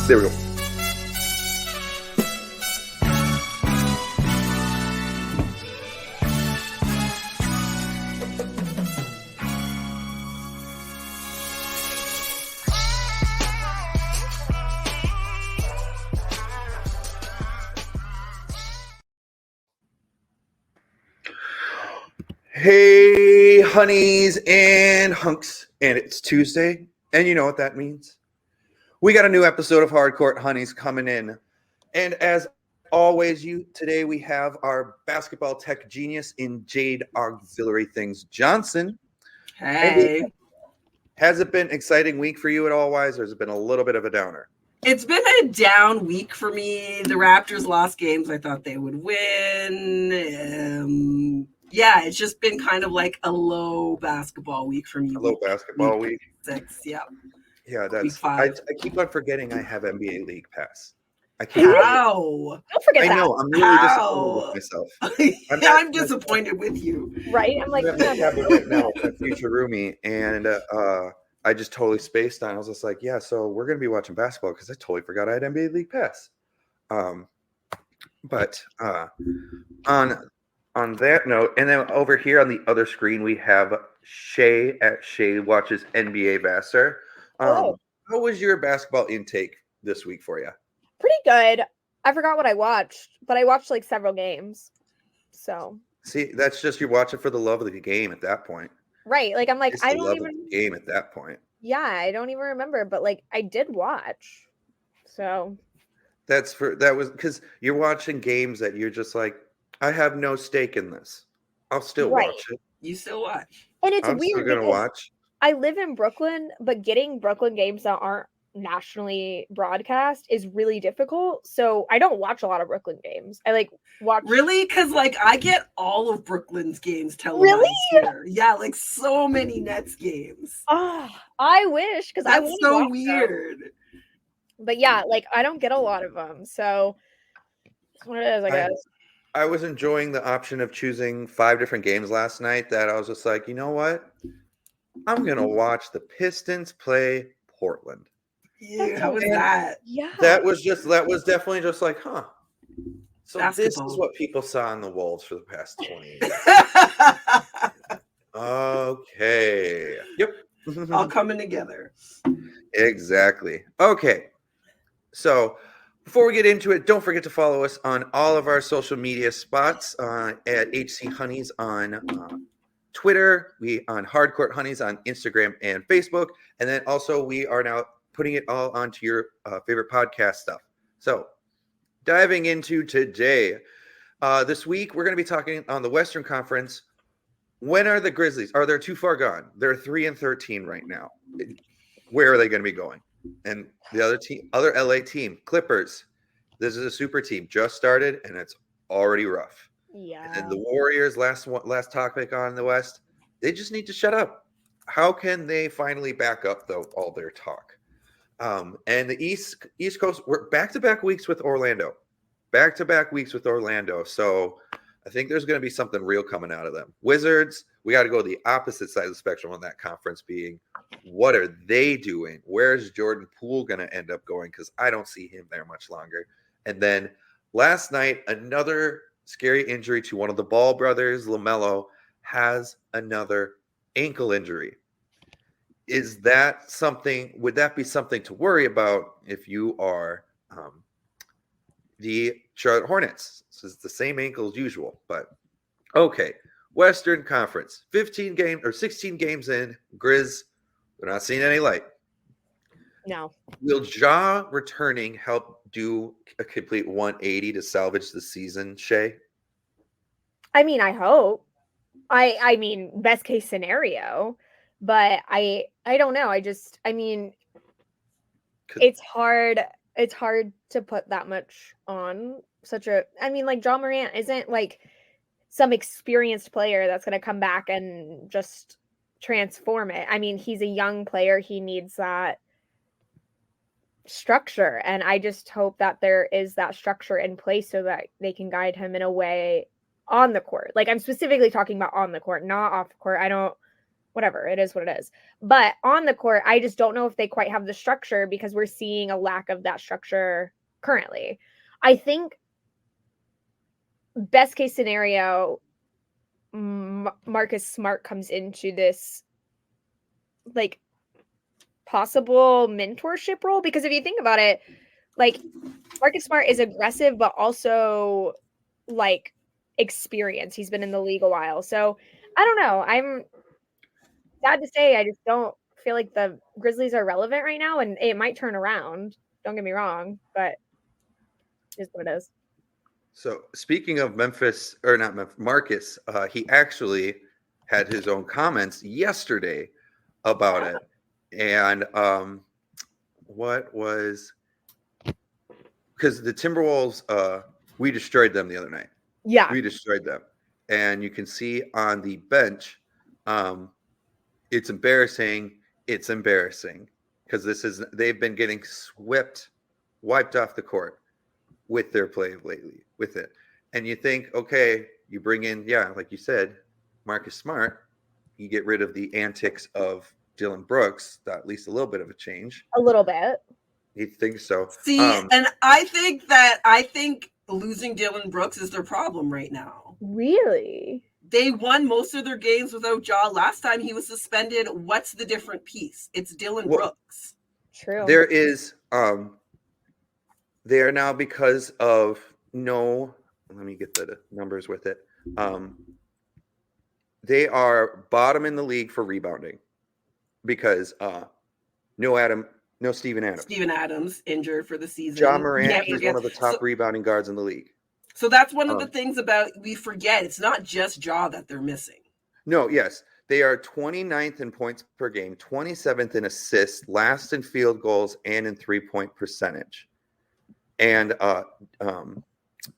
There we go. Hey, honeys and hunks, and it's Tuesday, and you know what that means. We got a new episode of Hardcourt Honeys coming in, and as always, today we have our basketball tech genius in Jade Auxiliary Things Johnson. Hey. Has it been an exciting week for you at all, Wise, or has it been a little bit of a downer? It's been a down week for me. The Raptors lost games I thought they would win. Yeah, it's just been kind of like a low basketball week for me. A low basketball week. 6, yeah. Yeah, that's. Week 5. I keep on forgetting I have NBA League Pass. I can't. Don't forget that. I know. I'm really disappointed with myself. I'm disappointed with you. Right? I'm like, now, a future roomie, and I just totally spaced on. I was just like, yeah, so we're gonna be watching basketball because I totally forgot I had NBA League Pass. But on that note, and then over here on the other screen we have Shay at Shay Watches NBA Vassar. How was your basketball intake this week for you? Pretty good. I forgot what I watched, but I watched like several games. So see, that's just you're watching for the love of the game at that point. Right. Like I'm like, it's I the don't love even of the game at that point. Yeah, I don't even remember, but like I did watch. So that was because you're watching games that you're just like, I have no stake in this. I'll still watch it. You still watch. And it's I'm weird still gonna watch. I live in Brooklyn, but getting Brooklyn games that aren't nationally broadcast is really difficult. So I don't watch a lot of Brooklyn games. I like watch really because like I get all of Brooklyn's games televised really here. Yeah, like so many Nets games. Oh, I wish because I want to so watch weird. Them. But yeah, like I don't get a lot of them, so that's what it is, I guess. I was enjoying the option of choosing 5 different games last night. That I was just like, you know what, I'm gonna watch the Pistons play Portland. Yeah, how was that? Yeah, that was definitely just like, huh. So basketball. This is what people saw in the Wolves for the past 20 years. Okay. Yep. All coming together. Exactly. Okay. So before we get into it, don't forget to follow us on all of our social media spots at HC Hunnies on Twitter, we on Hardcourt Hunnies on Instagram and Facebook, and then also we are now putting it all onto your favorite podcast stuff. So diving into today, this week we're going to be talking on the Western Conference. When are the Grizzlies? Are they too far gone? They're 3-13 right now. Where are they going to be going? And the other LA team, Clippers. This is a super team, just started, and it's already rough. Yeah. And then the Warriors, last topic on the West, they just need to shut up. How can they finally back up all their talk? And the East Coast, we're back-to-back weeks with Orlando. So I think there's going to be something real coming out of them. Wizards, we got to go to the opposite side of the spectrum on that conference being, what are they doing? Where's Jordan Poole going to end up going? Because I don't see him there much longer. And then last night, another scary injury to one of the Ball brothers, Lamelo, has another ankle injury. Is that something? Would that be something to worry about if you are the Charlotte Hornets? So it's the same ankle as usual, but okay. Western Conference, 16 games in. Grizz, they're not seeing any light. No. Will Ja returning help do a complete 180 to salvage the season, Shay? I mean, I hope. I mean, best case scenario, but I don't know. I mean, it's hard to put that much on like Ja Morant isn't like some experienced player that's going to come back and just transform it. I mean, he's a young player. He needs that structure. And I just hope that there is that structure in place so that they can guide him in a way on the court. Like I'm specifically talking about on the court, not off the court. I don't whatever, it is what it is. But on the court, I just don't know if they quite have the structure because we're seeing a lack of that structure currently. I think best case scenario, Marcus Smart comes into this like possible mentorship role, because if you think about it, like Marcus Smart is aggressive but also like experienced. He's been in the league a while. So I don't know. I'm sad to say I just don't feel like the Grizzlies are relevant right now, and it might turn around. Don't get me wrong, but it's what it is. So speaking of Memphis, or not Memphis, Marcus, he actually had his own comments yesterday about it. And what was, because the Timberwolves, we destroyed them the other night. Yeah. We destroyed them. And you can see on the bench, it's embarrassing. It's embarrassing because they've been getting wiped off the court with their play lately with it. And you think, okay, you bring in, like you said, Marcus Smart, you get rid of the antics of Dylan Brooks, at least a little bit of a change. A little bit. You think so? See, and I think losing Dylan Brooks is their problem right now. Really? They won most of their games without Ja. Last time he was suspended. What's the different piece? It's Dylan Brooks. True. There is they are now, because of let me get the numbers with it. They are bottom in the league for rebounding because no Steven Adams. Steven Adams injured for the season. Ja Morant is one of the top rebounding guards in the league. So that's one of the things about we forget. It's not just Ja that they're missing. No, yes. They are 29th in points per game, 27th in assists, last in field goals, and in three-point percentage. And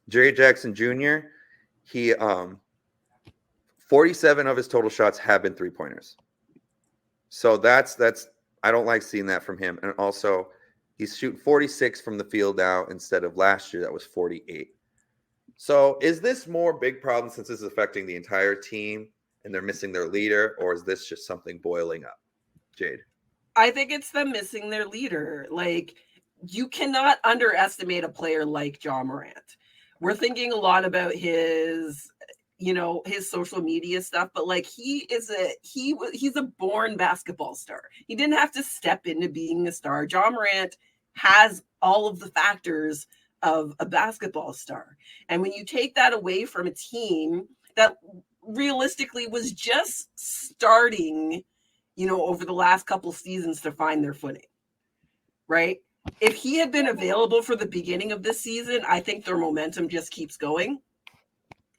Jerry Jackson Jr., he 47 of his total shots have been three-pointers. So that's I don't like seeing that from him. And also, he's shooting 46 from the field now instead of last year that was 48. So is this more big problem since this is affecting the entire team and they're missing their leader, or is this just something boiling up? Jade? I think it's them missing their leader. Like, you cannot underestimate a player like Ja Morant. We're thinking a lot about his social media stuff, but like he's a born basketball star. He didn't have to step into being a star. Ja Morant has all of the factors of a basketball star. And when you take that away from a team that realistically was just starting, over the last couple seasons to find their footing, right? If he had been available for the beginning of this season, I think their momentum just keeps going,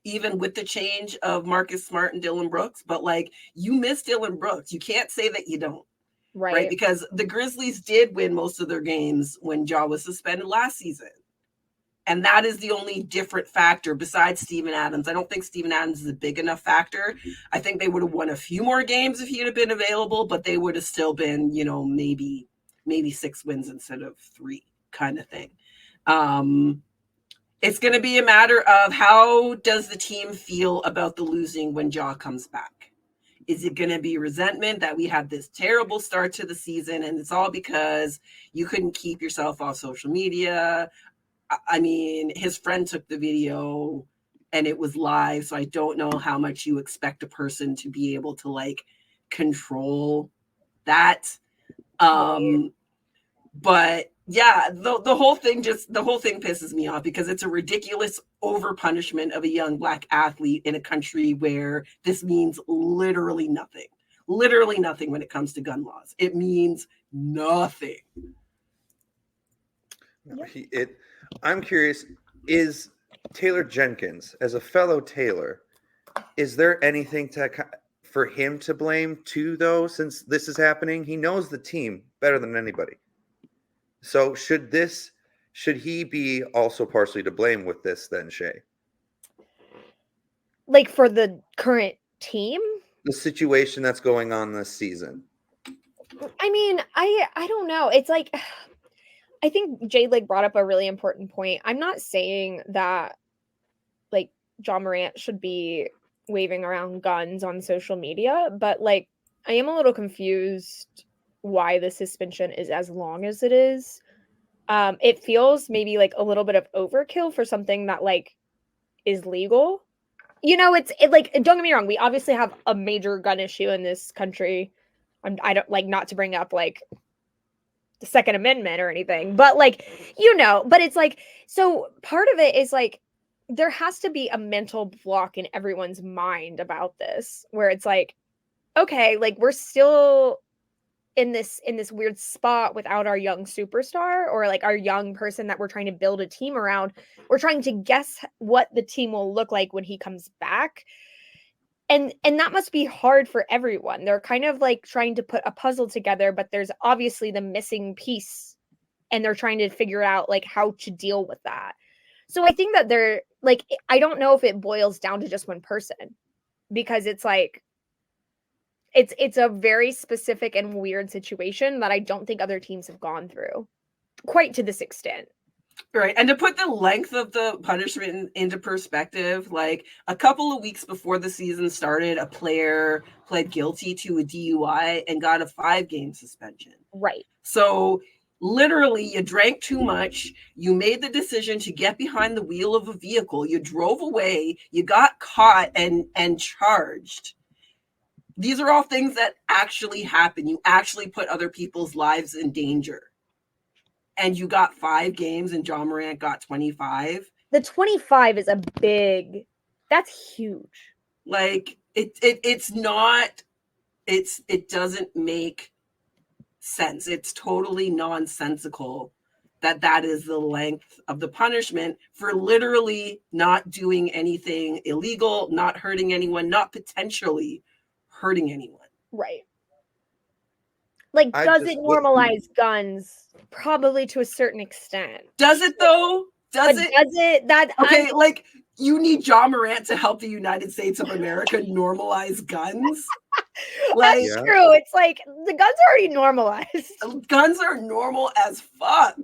even with the change of Marcus Smart and Dylan Brooks. But like, you miss Dylan Brooks. You can't say that you don't. Right? Because the Grizzlies did win most of their games when Ja was suspended last season. And that is the only different factor besides Steven Adams. I don't think Steven Adams is a big enough factor. I think they would have won a few more games if he had been available, but they would have still been, maybe 6 wins instead of 3 kind of thing. It's going to be a matter of how does the team feel about the losing when Ja comes back? Is it going to be resentment that we had this terrible start to the season and it's all because you couldn't keep yourself off social media? I mean, his friend took the video and it was live, so I don't know how much you expect a person to be able to like control that. But yeah, the whole thing pisses me off because it's a ridiculous over punishment of a young Black athlete in a country where this means literally nothing when it comes to gun laws. It means nothing. I'm curious, is Taylor Jenkins, as a fellow Taylor, is there anything for him to blame too, though, since this is happening? He knows the team better than anybody. So should he be also partially to blame with this then, Shay? Like for the current team? The situation that's going on this season. I mean, I don't know. It's like, I think Jade brought up a really important point. I'm not saying that Ja Morant should be waving around guns on social media, but I am a little confused why the suspension is as long as it is. It feels maybe like a little bit of overkill for something that like is legal. You know, like, don't get me wrong, we obviously have a major gun issue in this country. I don't like, not to bring up like the Second Amendment or anything, but like, you know, but it's like, so part of it is like there has to be a mental block in everyone's mind about this where it's like, okay, like we're still in this weird spot without our young superstar or like our young person that we're trying to build a team around. We're trying to guess what the team will look like when he comes back. And that must be hard for everyone. They're kind of like trying to put a puzzle together, but there's obviously the missing piece and they're trying to figure out like how to deal with that. So I think that they're like, I don't know if it boils down to just one person because it's like, it's a very specific and weird situation that I don't think other teams have gone through quite to this extent. Right. And to put the length of the punishment into perspective, like a couple of weeks before the season started, a player pled guilty to a DUI and got a 5-game suspension. Right. So literally you drank too much. You made the decision to get behind the wheel of a vehicle. You drove away. You got caught and charged. These are all things that actually happen. You actually put other people's lives in danger. And you got 5 games and Ja Morant got 25. The 25 is that's huge. Like it doesn't make sense. It's totally nonsensical that is the length of the punishment for literally not doing anything illegal, not hurting anyone, not potentially hurting anyone. Right. Like, does it normalize guns? Probably to a certain extent. Does it though? Does it? Okay, like you need Ja Morant to help the United States of America normalize guns. Like, that's true. It's like the guns are already normalized. Guns are normal as fuck.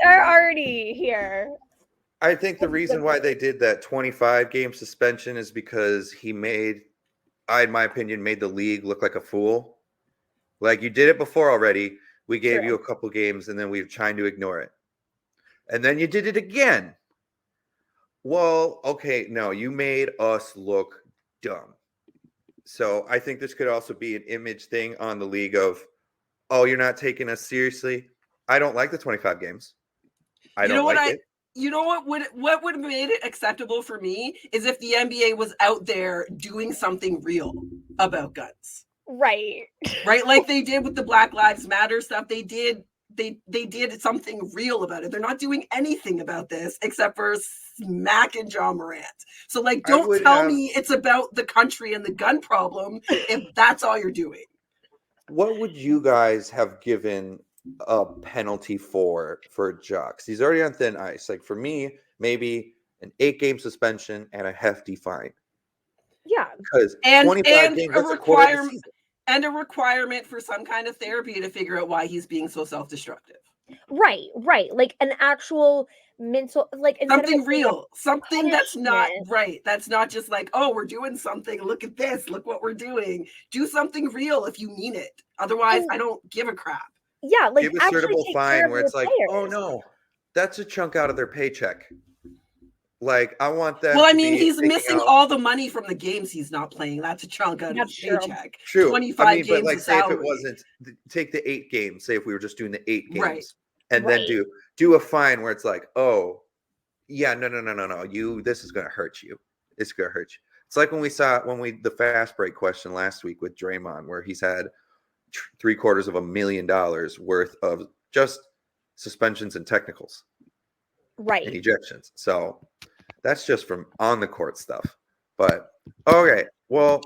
They're already here. I think the reason why they did that 25-game suspension is because he in my opinion, made the league look like a fool. Like, you did it before already. We gave you a couple games, and then we were trying to ignore it. And then you did it again. Well, okay, no, you made us look dumb. So I think this could also be an image thing on the league of, oh, you're not taking us seriously. I don't like the 25 games. I don't like it. You know what would have made it acceptable for me is if the NBA was out there doing something real about guns. Right. Like they did with the Black Lives Matter stuff. They did something real about it. They're not doing anything about this except for smacking Ja Morant. So like, don't tell me it's about the country and the gun problem if that's all you're doing. What would you guys have given a penalty for Ja? Because he's already on thin ice. Like, for me, maybe an 8-game suspension and a hefty fine. Yeah. Because 25 games, that's a quarter of the season. And a requirement for some kind of therapy to figure out why he's being so self-destructive. Right. Like an actual mental, like something real, something that's not right. That's not just like, oh, we're doing something. Look at this. Look what we're doing. Do something real if you mean it. Otherwise, I don't give a crap. Yeah, like give a suitable fine where it's like, oh no, that's a chunk out of their paycheck. Like, I want that. Well, I mean, he's missing all the money from the games he's not playing. That's a chunk out of his paycheck. True. 25 games but like, of say salary. if it wasn't, take the 8 games. Say if we were just doing the 8 games, right. and then do a fine where it's like, oh, yeah, no, this is gonna hurt you. It's gonna hurt you. It's like when the fast break question last week with Draymond, where he's had $750,000 worth of just suspensions and technicals, right, and ejections. So that's just from on the court stuff. But okay, well,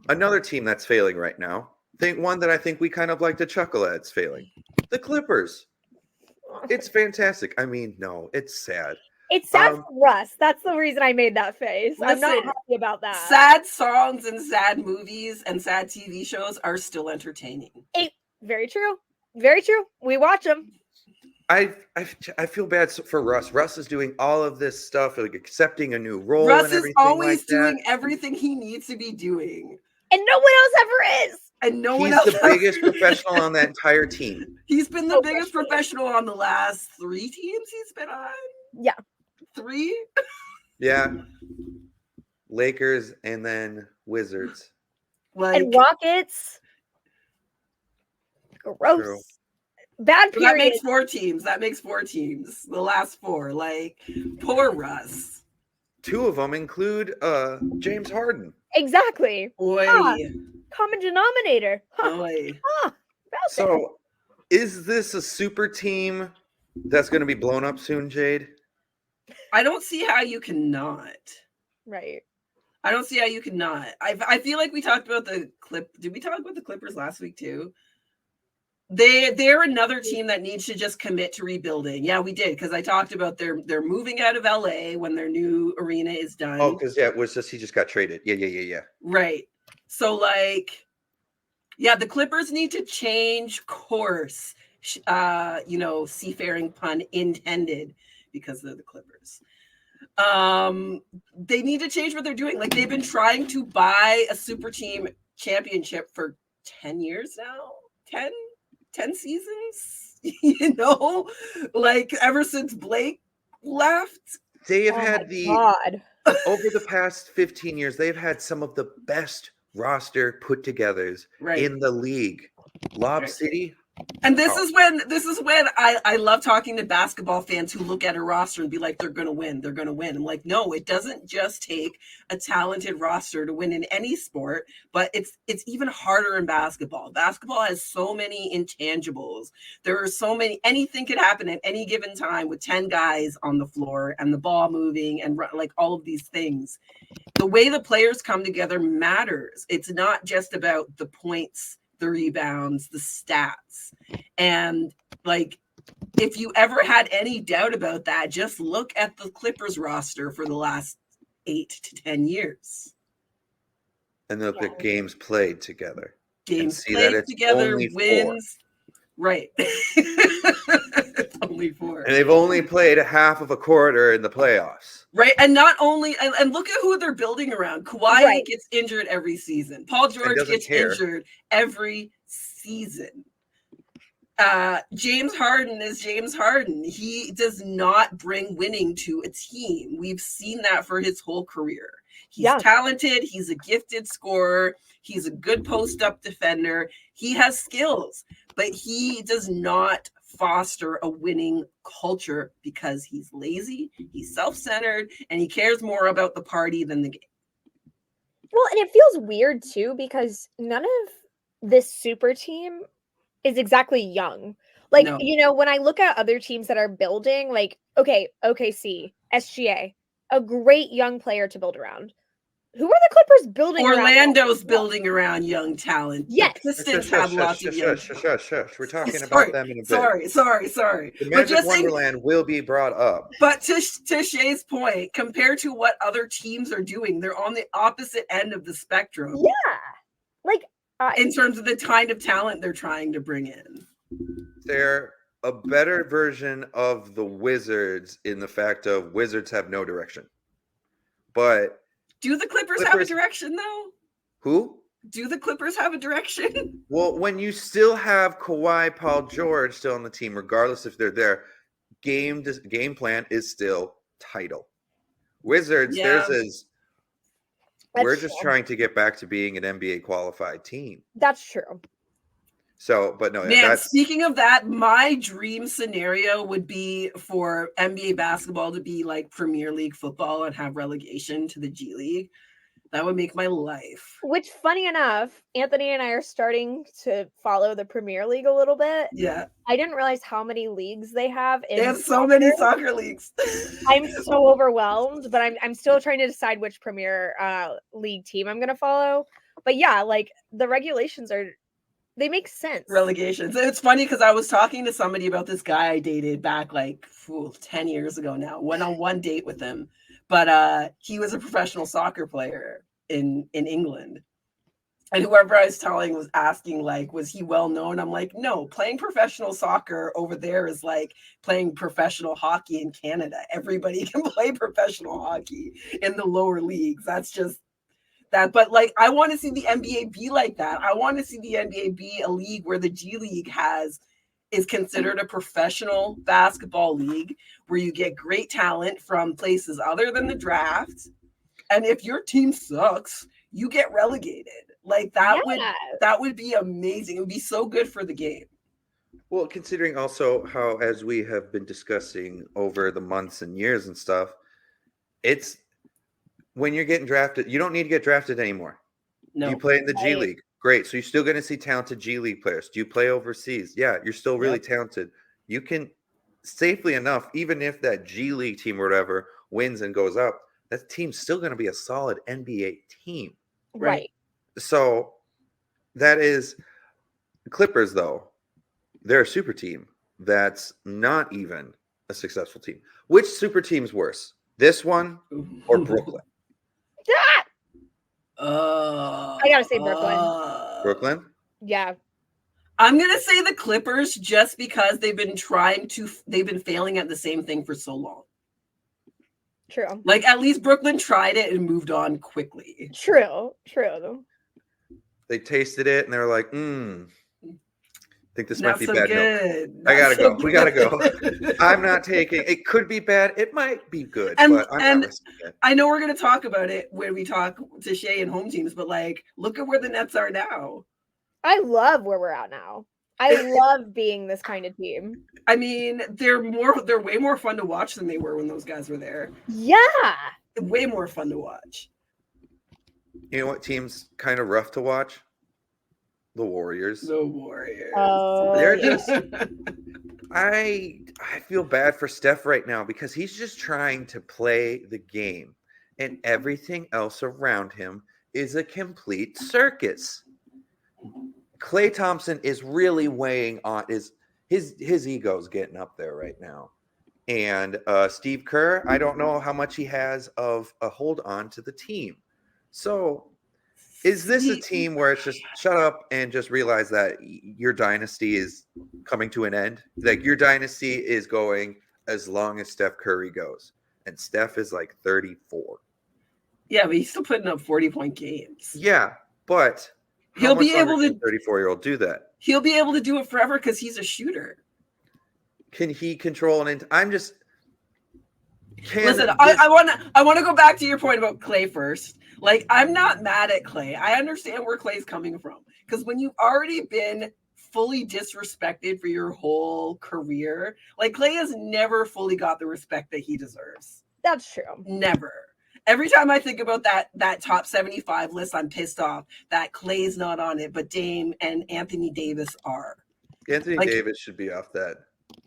another team that's failing right now, one that I think we kind of like to chuckle at, it's failing. The Clippers. It's fantastic. I mean, no, it's sad. It's sad for Russ. That's the reason I made that face. Listen, I'm not happy about that. Sad songs and sad movies and sad TV shows are still entertaining. Very true. Very true. We watch them. I feel bad for Russ. Russ is doing all of this stuff, like accepting a new role. Russ and is everything always like doing everything he needs to be doing. And no one else ever is. And no one He's else. the biggest professional on that entire team. He's been the Oh, biggest for sure. professional on the last 3 teams he's been on. Yeah. 3? Yeah. Lakers and then Wizards. Like, And Rockets. Gross. True. Bad so that period. makes 4 teams. That makes 4 teams. The last 4. Like, poor Russ. 2 of them include James Harden. Exactly. Oi. Common denominator. Huh. Oi. About that. So, is this a super team that's going to be blown up soon, Jade? I don't see how you cannot. Right. I don't see how you cannot. I feel like we talked about the Did we talk about the Clippers last week too? They're another team that needs to just commit to rebuilding. Yeah, we did, because I talked about they're moving out of LA when their new arena is done. Oh, because it was just he just got traded. Yeah. Right. So like, yeah, the Clippers need to change course. Seafaring pun intended, because they're the Clippers. They need to change what they're doing. Like, they've been trying to buy a super team championship for 10 years now. 10 seasons, like ever since Blake left. They have had over the past 15 years, they've had some of the best roster put togethers in the league. Lob City. And this is when I love talking to basketball fans who look at a roster and be like, they're gonna win. I'm like, no, it doesn't just take a talented roster to win in any sport, but it's even harder in basketball. Basketball has so many intangibles. There are so many, anything could happen at any given time with 10 guys on the floor and the ball moving and like all of these things. The way the players come together matters. It's not just about the points, the rebounds, the stats. And like, if you ever had any doubt about that, just look at the Clippers roster for the last 8 to 10 years. And look at games played together. Games see played that it's together, only wins. 4. Right. It's only 4. And they've only played a half of a quarter in the playoffs. Right. And not only, and look at who they're building around. Kawhi gets injured every season. Paul George gets injured every season. James Harden is James Harden. He does not bring winning to a team. We've seen that for his whole career. He's talented. He's a gifted scorer. He's a good post-up defender. He has skills, but he does not foster a winning culture because he's lazy, he's self-centered, and he cares more about the party than the game. Well, and it feels weird too, because none of this super team is exactly young. Like, when I look at other teams that are building, like, OKC, SGA, a great young player to build around. Who are the Clippers building Orlando's building around young talent. Yes. The Pistons have lots of young We're talking about them in a bit. Sorry. The Magic Wonderland will be brought up. But to Shay's point, compared to what other teams are doing, they're on the opposite end of the spectrum. Yeah. Like, in terms of the kind of talent they're trying to bring in. They're a better version of the Wizards in the fact of Wizards have no direction. But do the Clippers have a direction, though? Who? Do the Clippers have a direction? Well, when you still have Kawhi, Paul George still on the team, regardless if they're there, game plan is still title. Wizards, we're just trying to get back to being an NBA qualified team. That's true. So, but no. Man, speaking of that, my dream scenario would be for NBA basketball to be like Premier League football and have relegation to the G League. That would make my life. Which, funny enough, Anthony and I are starting to follow the Premier League a little bit. Yeah. I didn't realize how many leagues they have. They have so many soccer leagues. I'm so overwhelmed, but I'm still trying to decide which Premier League team I'm going to follow. But yeah, like the regulations they make sense. Relegations. It's funny because I was talking to somebody about this guy I dated back 10 years ago now. Went on one date with him. But he was a professional soccer player in England. And whoever I was telling was asking, was he well known? I'm like, no, playing professional soccer over there is like playing professional hockey in Canada. Everybody can play professional hockey in the lower leagues. that. But like, I want to see the NBA be like that. I want to see the NBA be a league where the G League is considered a professional basketball league where you get great talent from places other than the draft. And if your team sucks, you get relegated. Like that would be amazing. It would be so good for the game. Well, considering also how, as we have been discussing over the months and years and stuff, it's when you're getting drafted, you don't need to get drafted anymore. No. Do you play in the G League? Great. So you're still going to see talented G League players. Do you play overseas? Yeah, you're still really talented. You can safely enough, even if that G League team or whatever wins and goes up, that team's still going to be a solid NBA team. Right. So that is Clippers, though. They're a super team that's not even a successful team. Which super team's worse? This one or Brooklyn? I gotta say Brooklyn. Brooklyn? Yeah. I'm gonna say the Clippers just because they've been failing at the same thing for so long. True. Like at least Brooklyn tried it and moved on quickly. True. They tasted it and they were like, I think this might be so bad. Good. No, I gotta so go. Good. We gotta go. I'm not taking it. Could be bad. It might be good, but I'm not risking it. I know we're gonna talk about it when we talk to Shay and home teams, but like, look at where the Nets are now. I love where we're at now. I love being this kind of team. I mean, they're way more fun to watch than they were when those guys were there. Yeah. Way more fun to watch. You know what team's kind of rough to watch? The Warriors. The Warriors. Oh, They're just I feel bad for Steph right now because he's just trying to play the game and everything else around him is a complete circus. Klay Thompson is really weighing on his ego's getting up there right now. And Steve Kerr, I don't know how much he has of a hold on to the team. So is this a team where it's just shut up and just realize that your dynasty is coming to an end? Like your dynasty is going as long as Steph Curry goes. And Steph is like 34. Yeah, but he's still putting up 40-point games. Yeah, but he'll be able to 34-year-old do that. He'll be able to do it forever because he's a shooter. Can he control an I'm just Listen, I want to go back to your point about Klay first. Like, I'm not mad at Klay. I understand where Klay's coming from. Because when you've already been fully disrespected for your whole career, like Klay has never fully got the respect that he deserves. That's true. Never. Every time I think about that top 75 list, I'm pissed off that Klay's not on it, but Dame and Anthony Davis are. Anthony Davis should be off that.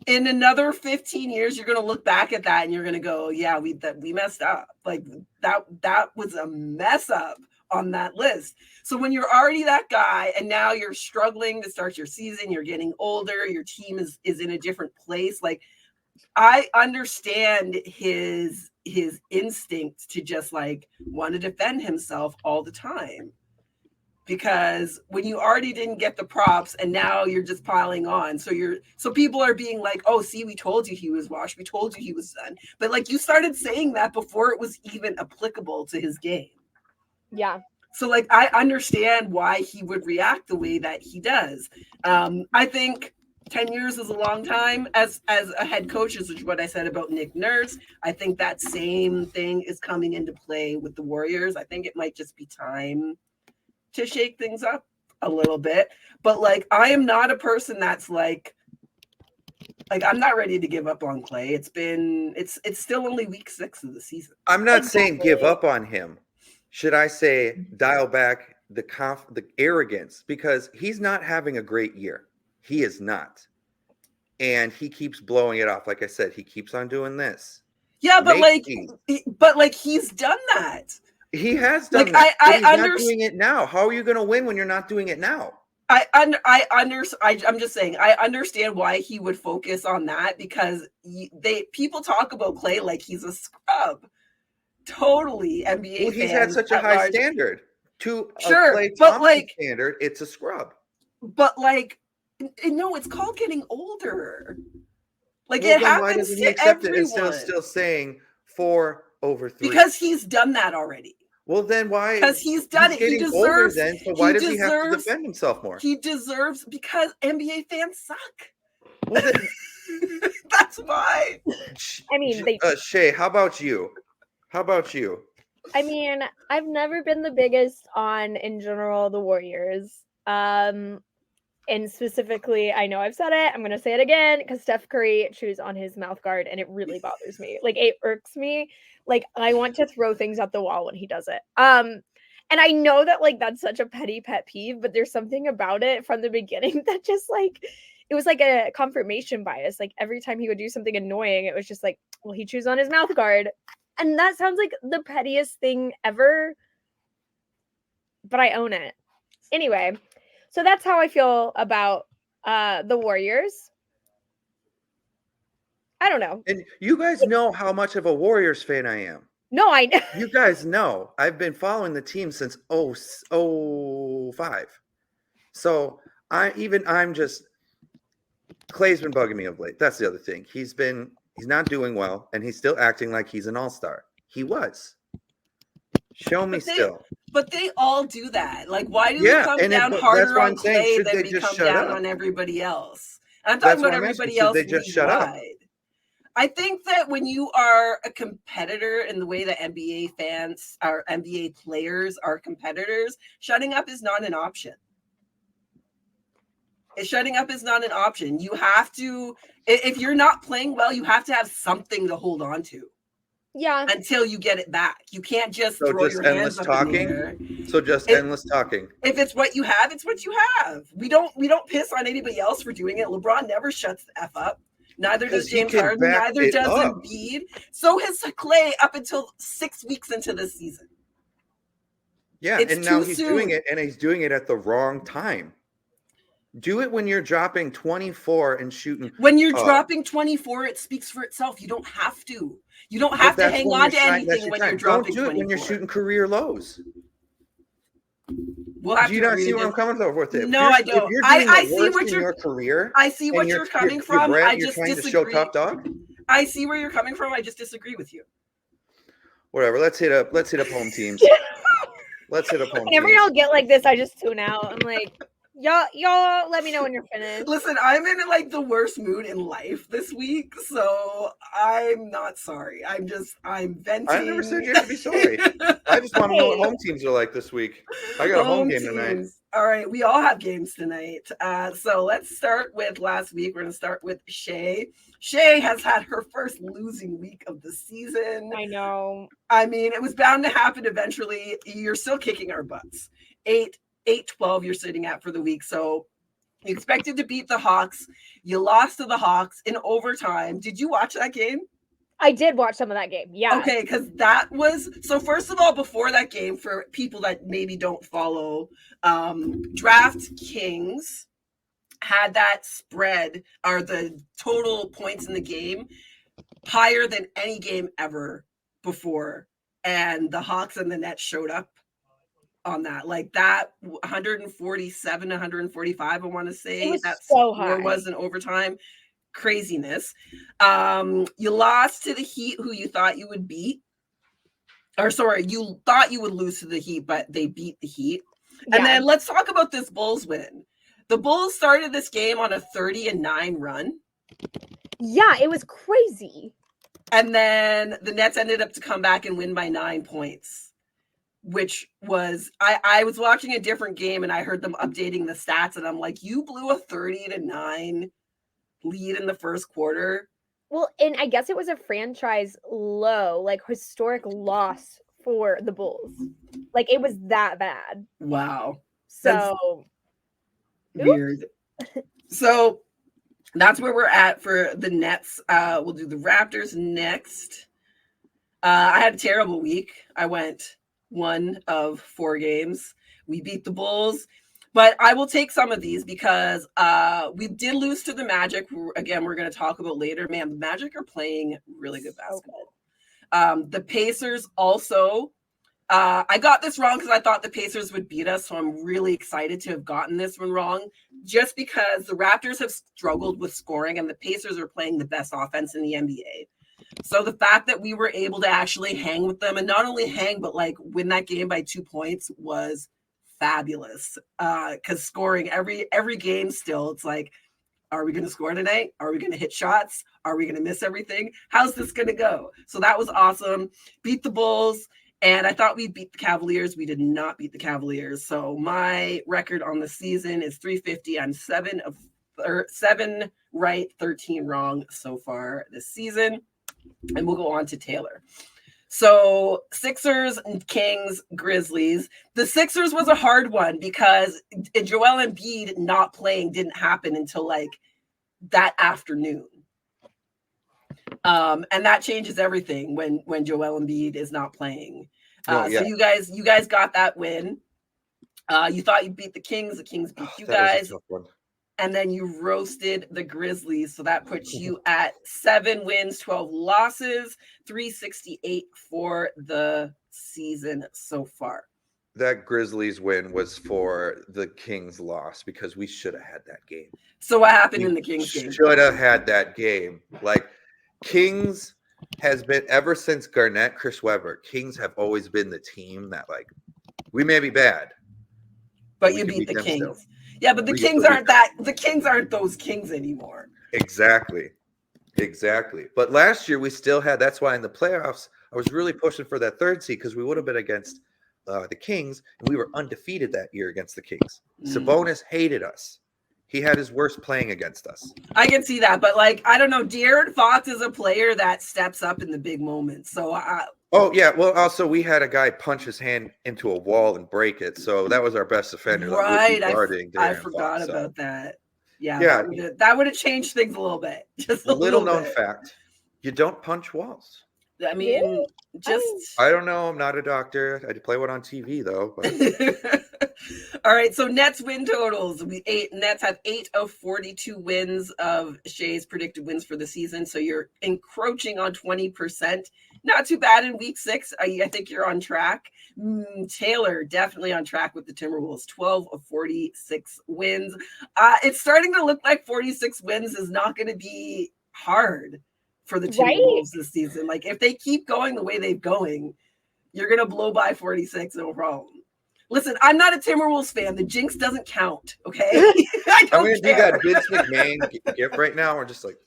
In another 15 years, you're going to look back at that and you're going to go, yeah, we messed up. Like that was a mess up on that list. So when you're already that guy and now you're struggling to start your season, you're getting older, your team is in a different place. Like I understand his instinct to just like want to defend himself all the time. Because when you already didn't get the props and now you're just piling on. So people are being like, oh, see, we told you he was washed. We told you he was done. But like you started saying that before it was even applicable to his game. Yeah. So like I understand why he would react the way that he does. I think 10 years is a long time as a head coach, is what I said about Nick Nurse. I think that same thing is coming into play with the Warriors. I think it might just be time to shake things up a little bit. But like, I am not a person that's like I'm not ready to give up on Klay. It's still only week 6 of the season. I'm not saying give up on him. Should I say dial back the arrogance, because he's not having a great year. He is not. And he keeps blowing it off. Like I said, he keeps on doing this. Yeah, but he's done that. He has done like that. I he's not doing it now. How are you going to win when you're not doing it now? I'm just saying I understand why he would focus on that, because people talk about Klay like he's a scrub. Totally NBA. Well, he's had such a high standard. To sure, a Klay but Thompson like standard, it's a scrub. But like, no, it's called getting older. Like well, it happens why doesn't he to accept everyone. it instead of still saying 4 over 3? Because he's done that already. Well, then why? Because he's done it. He Getting older deserves. then, so why he does he have to deserves- defend himself more? He deserves because NBA fans suck. Well, then, That's why. I mean, Shay, how about you? How about you? I mean, I've never been the biggest on, in general, the Warriors. And specifically, I know I've said it, I'm gonna say it again, because Steph Curry chews on his mouth guard, and it really bothers me. Like, it irks me. Like, I want to throw things at the wall when he does it. And I know that, like, that's such a petty pet peeve, but there's something about it from the beginning that just, like, it was like a confirmation bias. Like, every time he would do something annoying, it was just like, well, he chews on his mouth guard. And that sounds like the pettiest thing ever, but I own it. Anyway, so that's how I feel about the Warriors. I don't know. And you guys know how much of a Warriors fan I am. No, I know. You guys know I've been following the team since 05. So I'm just Clay's been bugging me of late. That's the other thing. He's not doing well, and he's still acting like he's an all-star. He was. Show me still. But they all do that. Like, why do Yeah, they come and down that's harder why on I'm saying, Clay should than they we just come shut down up? on everybody else? I'm That's talking why about I'm asking, everybody should else they just shut up? league-wide. I think that when you are a competitor in the way that NBA fans or NBA players are competitors, shutting up is not an option. Shutting up is not an option. You have to, if you're not playing well, you have to have something to hold on to. Yeah. Until you get it back. You can't just So throw just your endless hands up in the talking? air. So just endless talking. If it's what you have, it's what you have. We don't piss on anybody else for doing it. LeBron never shuts the F up. Neither does James Harden. Neither does Embiid. So has Clay up until 6 weeks into this season. Yeah, and now he's doing it, and he's doing it at the wrong time. Do it when you're dropping 24 and shooting. When you're dropping 24, it speaks for itself. You don't have to. You don't have to hang on to anything when you're dropping 24. Don't do it when you're shooting career lows. We'll have do you not see where I'm coming from with it? No, I don't. I see what your career. I see what you're coming from. I just trying disagree. To show top dog. I see where you're coming from. I just disagree with you. Whatever. Let's hit up home teams. Let's hit up home Whenever teams. y'all get like this, I just tune out. I'm like, y'all let me know when you're finished. Listen, I'm in like the worst mood in life this week, so I'm not sorry. I'm venting. I never said you had to be sorry. I just want to know what home teams are like this week. I got a home game tonight. All right, we all have games tonight. So let's start with last week. We're going to start with Shay. Shay has had her first losing week of the season. I know. I mean, it was bound to happen eventually. You're still kicking our butts. 8-12 you're sitting at for the week. So you expected to beat the Hawks. You lost to the Hawks in overtime. Did you watch that game? I did watch some of that game. Yeah. Okay, because that was so. First of all, before that game, for people that maybe don't follow, DraftKings had that spread or the total points in the game higher than any game ever before, and the Hawks and the Nets showed up on that, like that 147, 145. I want to say it was that's so high. Or was in overtime. Craziness. You lost to the Heat, who you thought you would beat. Or sorry, you thought you would lose to the Heat, but they beat the Heat. Yeah. And then let's talk about this Bulls win. The Bulls started this game on a 30-9 run. Yeah, it was crazy. And then the Nets ended up to come back and win by 9 points, which was, I was watching a different game and I heard them updating the stats and I'm like, you blew a 30-9 lead in the first quarter. Well, and I guess it was a franchise low, like historic loss for the Bulls. Like it was that bad. Wow. So that's weird. So that's where we're at for the Nets. We'll do the Raptors next. I had a terrible week. I went 1 of 4 games. We beat the Bulls. But I will take some of these because we did lose to the Magic. Again, we're going to talk about later. Man, the Magic are playing really good basketball. The Pacers also, I got this wrong because I thought the Pacers would beat us. So I'm really excited to have gotten this one wrong just because the Raptors have struggled with scoring and the Pacers are playing the best offense in the NBA. So the fact that we were able to actually hang with them, and not only hang, but like win that game by 2 points, was fabulous. Because scoring every game still, it's like, are we going to score tonight? Are we going to hit shots? Are we going to miss everything? How's this going to go? So that was awesome. Beat the Bulls. And I thought we'd beat the Cavaliers. We did not beat the Cavaliers. So my record on the season is 350. I'm 7 right, 13 wrong so far this season. And we'll go on to Taylor. So Sixers, Kings, Grizzlies. The Sixers was a hard one because Joel Embiid not playing didn't happen until like that afternoon. And that changes everything when Joel Embiid is not playing. So you guys got that win. You thought you beat the Kings beat you guys. And then you roasted the Grizzlies. So that puts you at 7 wins, 12 losses, 368 for the season so far. That Grizzlies win was for the Kings loss because we should have had that game. So what happened in the Kings game? Should have had that game. Like, Kings has been, ever since Garnett, Chris Webber, Kings have always been the team that, like, we may be bad, but you beat the Kings. Still. Yeah, but the Kings aren't those Kings anymore. Exactly. But last year we still had, that's why in the playoffs, I was really pushing for that 3rd seed because we would have been against the Kings, and we were undefeated that year against the Kings. Sabonis hated us. He had his worst playing against us. I can see that, but like, I don't know, De'Aaron Fox is a player that steps up in the big moments. So oh, yeah. Well, also, we had a guy punch his hand into a wall and break it. So that was our best offender. Right. I forgot about that. Yeah. That would have changed things a little bit. Just a little known fact. You don't punch walls. I mean, I don't know. I'm not a doctor. I play one on TV, though. But. All right. So Nets win totals. Nets have 8 of 42 wins of Shay's predicted wins for the season. So you're encroaching on 20%. Not too bad in week 6. I think you're on track. Taylor, definitely on track with the Timberwolves. 12 of 46 wins. It's starting to look like 46 wins is not going to be hard for the Timberwolves this season. Like, if they keep going the way they're going, you're going to blow by 46, no problem. Listen, I'm not a Timberwolves fan. The jinx doesn't count, okay? I don't care. You got Vince McMahon gift right now. We're just like.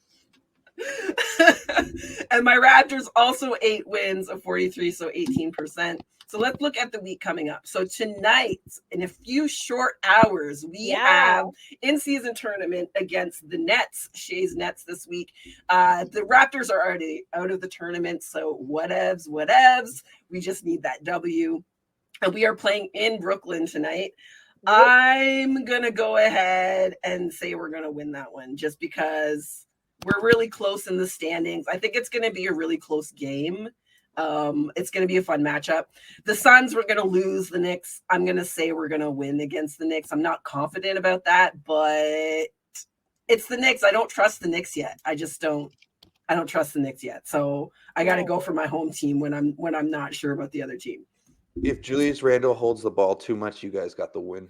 And my Raptors also 8 wins of 43, so 18%. So let's look at the week coming up. So tonight, in a few short hours, we have in-season tournament against the Nets, Shay's Nets this week. The Raptors are already out of the tournament, so whatevs. We just need that W. And we are playing in Brooklyn tonight. I'm going to go ahead and say we're going to win that one just because we're really close in the standings. I think it's going to be a really close game. It's going to be a fun matchup. The Suns, we're going to lose. The Knicks, I'm going to say we're going to win against the Knicks. I'm not confident about that, but it's the Knicks. I don't trust the Knicks yet. I don't trust the Knicks yet. So I got to go for my home team when I'm not sure about the other team. If Julius Randle holds the ball too much, you guys got the win.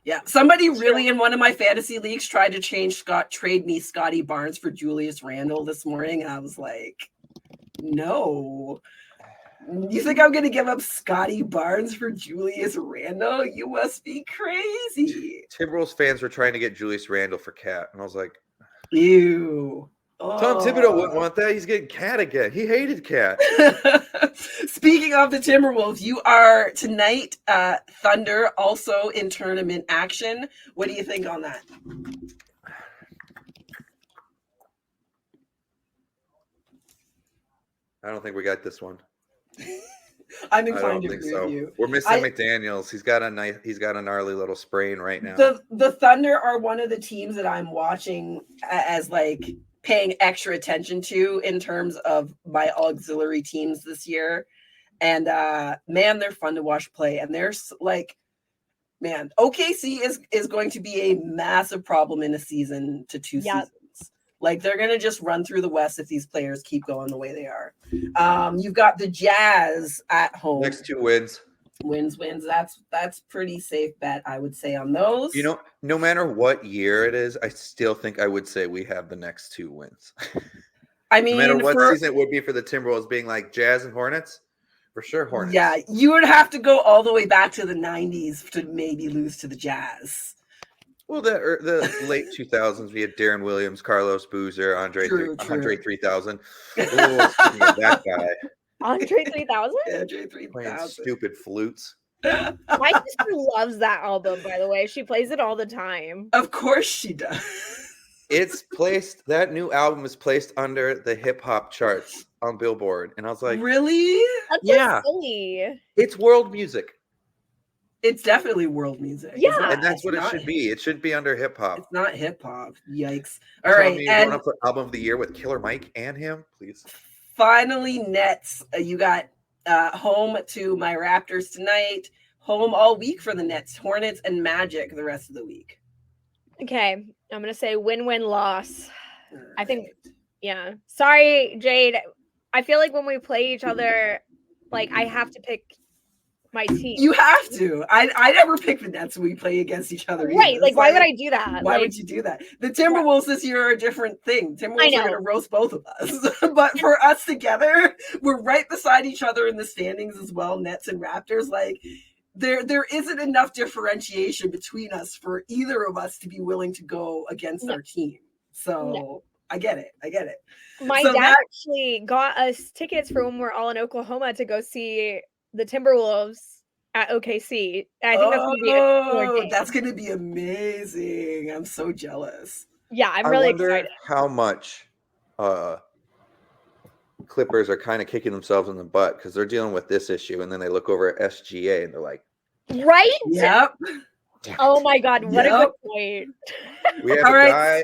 Yeah, somebody really in one of my fantasy leagues tried to trade me Scotty Barnes for Julius Randle this morning, and I was like, no. You think I'm going to give up Scotty Barnes for Julius Randle? You must be crazy. Timberwolves fans were trying to get Julius Randle for Cat, and I was like, ew. Tom Thibodeau wouldn't want that. He's getting Cat again. He hated Cat. Speaking of the Timberwolves, you are tonight Thunder also in tournament action. What do you think on that? I don't think we got this one. I'm inclined to agree with you. We're missing McDaniels. He's got a gnarly little sprain right now. The Thunder are one of the teams that I'm watching as like paying extra attention to in terms of my auxiliary teams this year. And man, they're fun to watch play. And there's like, man, OKC is going to be a massive problem in a season to 2 seasons. Like, they're going to just run through the West if these players keep going the way they are. You've got the Jazz at home. Next 2 wins. Wins. That's pretty safe bet, I would say, on those. You know, no matter what year it is, I still think I would say we have the next 2 wins. I No matter mean, what season it would be for the Timberwolves being like Jazz and Hornets, for sure Hornets. Yeah, you would have to go all the way back to the 90s to maybe lose to the Jazz. Well, the late 2000s, we had Darren Williams, Carlos Boozer, Andre 3000. Oh, speaking of that guy. Andre 3000? Andre 3000. Playing stupid flutes. My sister loves that album, by the way. She plays it all the time. Of course she does. That new album is placed under the hip hop charts on Billboard. And I was like, really? That's yeah. So silly. It's world music. It's definitely world music. Yeah. And that's what it should be. It should be under hip hop. It's not hip hop. Yikes. All right. Me going up for album of the year with Killer Mike and him, please. Finally, Nets. You got home to my Raptors tonight. Home all week for the Nets, Hornets, and Magic the rest of the week. Okay. I'm going to say win-win loss. Right. I think, yeah. Sorry, Jade. I feel like when we play each other, like, I have to pick my team. You have to. I never pick the Nets when we play against each other. Right. Like, why would I do that? Why would you do that? The Timberwolves this year are a different thing. Timberwolves are going to roast both of us. But for us together, we're right beside each other in the standings as well, Nets and Raptors. Like, there isn't enough differentiation between us for either of us to be willing to go against our team. So I get it. My dad actually got us tickets for when we're all in Oklahoma to go see the Timberwolves at OKC. I think that's going to be amazing. I'm so jealous. Yeah, I'm really excited. How much Clippers are kind of kicking themselves in the butt because they're dealing with this issue, and then they look over at SGA and they're like, right? Yep. Oh my God, what a good point.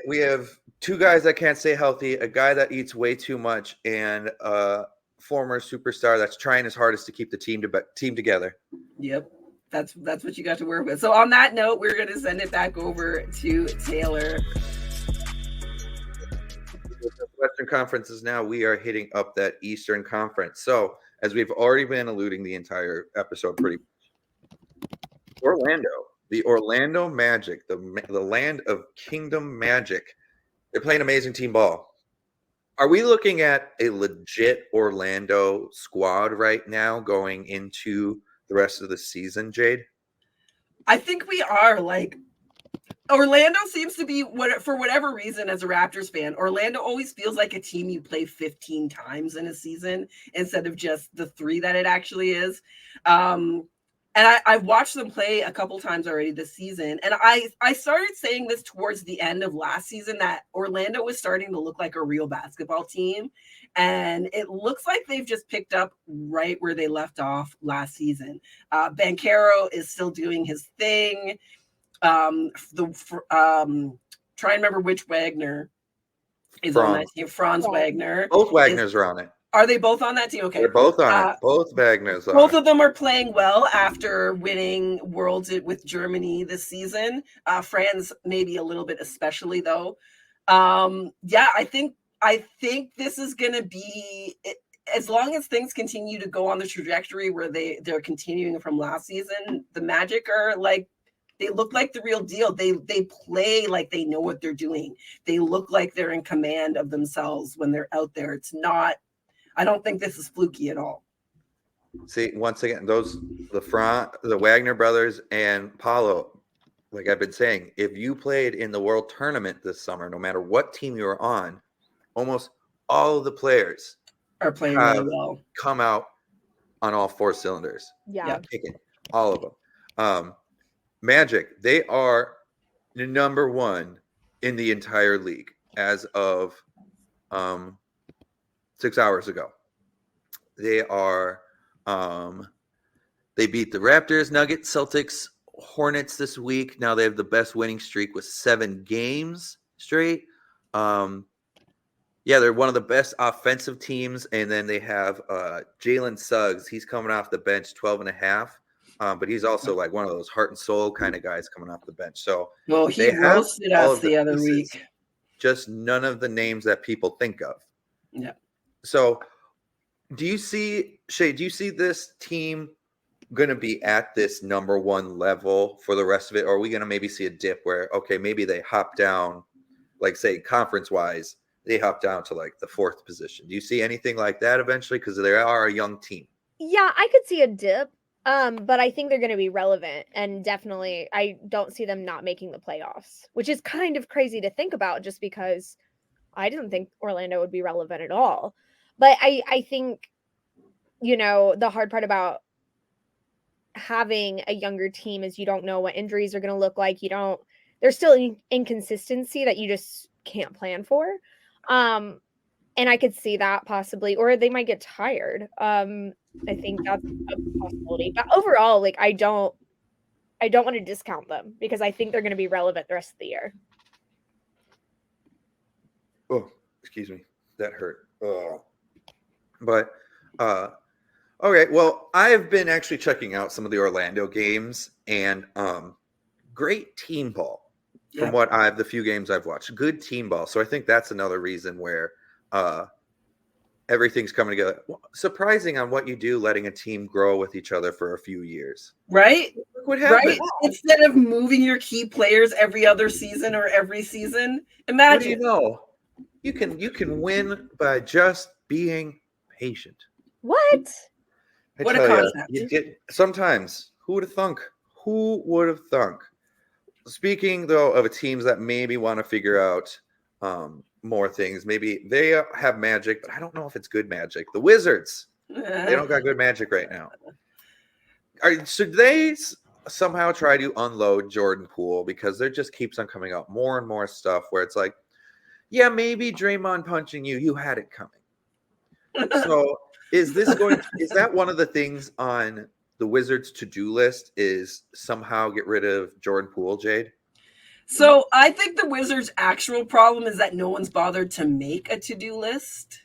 We have two guys that can't stay healthy, a guy that eats way too much, and former superstar that's trying his hardest to keep the team together. Yep. That's what you got to work with. So on that note, we're going to send it back over to Taylor. Western Conferences now, we are hitting up that Eastern Conference. So as we've already been alluding the entire episode pretty much, the Orlando Magic, the land of Kingdom Magic, they're playing amazing team ball. Are we looking at a legit Orlando squad right now going into the rest of the season, Jade? I think we are. Like, Orlando seems to be, for whatever reason, as a Raptors fan, Orlando always feels like a team you play 15 times in a season instead of just the 3 that it actually is. And I've watched them play a couple times already this season. And I started saying this towards the end of last season, that Orlando was starting to look like a real basketball team. And it looks like they've just picked up right where they left off last season. Banchero is still doing his thing. Try and remember which Wagner is on that team. Franz Wagner. Both Wagners are on it. Are they both on that team? Okay. They're both on it. Both Wagners are. Both of them are playing well after winning Worlds with Germany this season. Franz maybe a little bit especially, though. I think this is going to be, as long as things continue to go on the trajectory where they're continuing from last season, the Magic are like, they look like the real deal. They play like they know what they're doing. They look like they're in command of themselves when they're out there. It's not, I don't think this is fluky at all. See, once again, the Wagner brothers and Paulo, like I've been saying, if you played in the World Tournament this summer, no matter what team you were on, almost all of the players are playing really well. Come out on all 4 cylinders. Yeah. Kicking all of them. Magic, they are the number 1 in the entire league as of 6 hours ago. They are they beat the Raptors, Nuggets, Celtics, Hornets this week. Now they have the best winning streak with 7 games straight. They're one of the best offensive teams. And then they have Jalen Suggs. He's coming off the bench, 12.5. But he's also like one of those heart and soul kind of guys coming off the bench. So he roasted us the other week. Just none of the names that people think of. Yeah. So do you see this team going to be at this number 1 level for the rest of it? Or are we going to maybe see a dip where, okay, maybe they hop down, like say conference wise, they hop down to like the 4th position. Do you see anything like that eventually? Because they are a young team. Yeah, I could see a dip. But I think they're going to be relevant, and definitely I don't see them not making the playoffs, which is kind of crazy to think about just because I didn't think Orlando would be relevant at all. But I think, the hard part about having a younger team is you don't know what injuries are going to look like. There's still inconsistency that you just can't plan for. And I could see that possibly, or they might get tired. I think that's a possibility. But overall, like I don't want to discount them because I think they're going to be relevant the rest of the year. Oh, excuse me. That hurt. But okay, well, I've been actually checking out some of the Orlando games, and great team ball from the few games I've watched. Good team ball. So I think that's another reason where everything's coming together. Surprising on what you do, letting a team grow with each other for a few years. Right? What happens? Right? Instead of moving your key players every other season or every season, imagine. What do you know? You can win by just being patient. What? What a concept. Sometimes, who would have thunk? Who would have thunk? Speaking, though, of teams that maybe want to figure out more things. Maybe they have magic, but I don't know if it's good magic. The Wizards, they don't got good magic right now. Should they somehow try to unload Jordan Poole because there just keeps on coming out more and more stuff where it's like, yeah, maybe Draymond punching you had it coming. So is that one of the things on the Wizards' to-do list is somehow get rid of Jordan Poole, Jade? So I think the Wizards' actual problem is that no one's bothered to make a to-do list,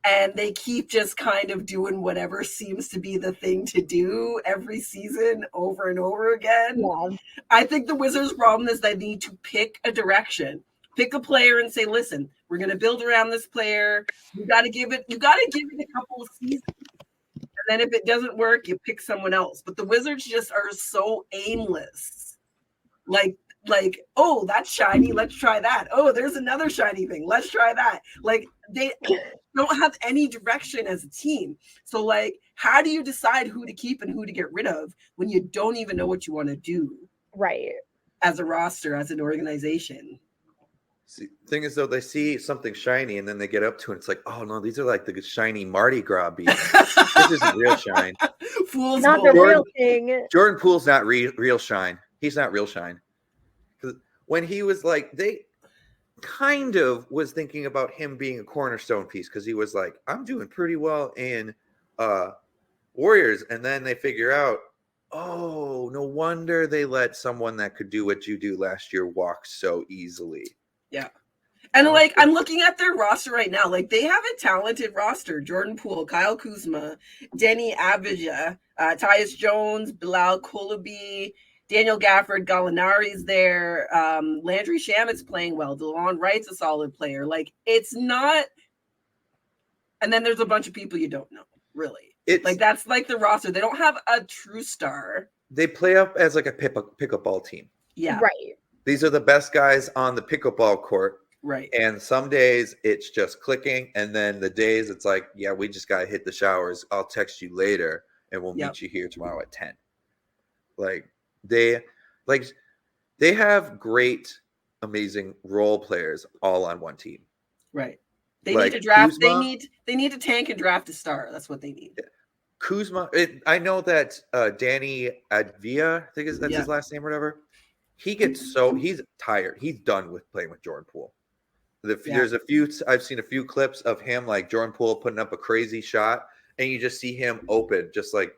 and they keep just kind of doing whatever seems to be the thing to do every season over and over again. Yeah. I think the Wizards' problem is they need to pick a direction, pick a player and say, listen, we're going to build around this player. You got to give it a couple of seasons. And then if it doesn't work, you pick someone else. But the Wizards just are so aimless. Like, oh, that's shiny. Let's try that. Oh, there's another shiny thing. Let's try that. Like, they don't have any direction as a team. So, like, how do you decide who to keep and who to get rid of when you don't even know what you want to do? Right. As a roster, as an organization. See, thing is, though, they see something shiny and then they get up to it. It's like, oh, no, these are like the shiny Mardi Gras beads. This isn't real shine. Fool's Not the real thing. Jordan Poole's not real shine. He's not real shine. When he was like, they kind of was thinking about him being a cornerstone piece because he was like, I'm doing pretty well in Warriors. And then they figure out, oh, no wonder they let someone that could do what you do last year walk so easily. Yeah. And like, I'm looking at their roster right now. Like, they have a talented roster. Jordan Poole, Kyle Kuzma, Denny Avdija, Tyus Jones, Bilal Coulibaly, Daniel Gafford, Gallinari's there. Landry Shamit's playing well. DeLon Wright's a solid player. Like, it's not. And then there's a bunch of people you don't know, really. That's like the roster. They don't have a true star. They play up as like a pickup ball team. Yeah. Right. These are the best guys on the pickup ball court. Right. And some days it's just clicking. And then the days it's like, yeah, we just got to hit the showers. I'll text you later and we'll meet you here tomorrow at 10. They have great, amazing role players all on one team. Right. They need to draft. Kuzma, they need to tank and draft a star. That's what they need. Kuzma. I know that Danny Avdija, I think that's his last name or whatever. He's tired. He's done with playing with Jordan Poole. There's I've seen a few clips of him, like Jordan Poole putting up a crazy shot, and you just see him open, just like.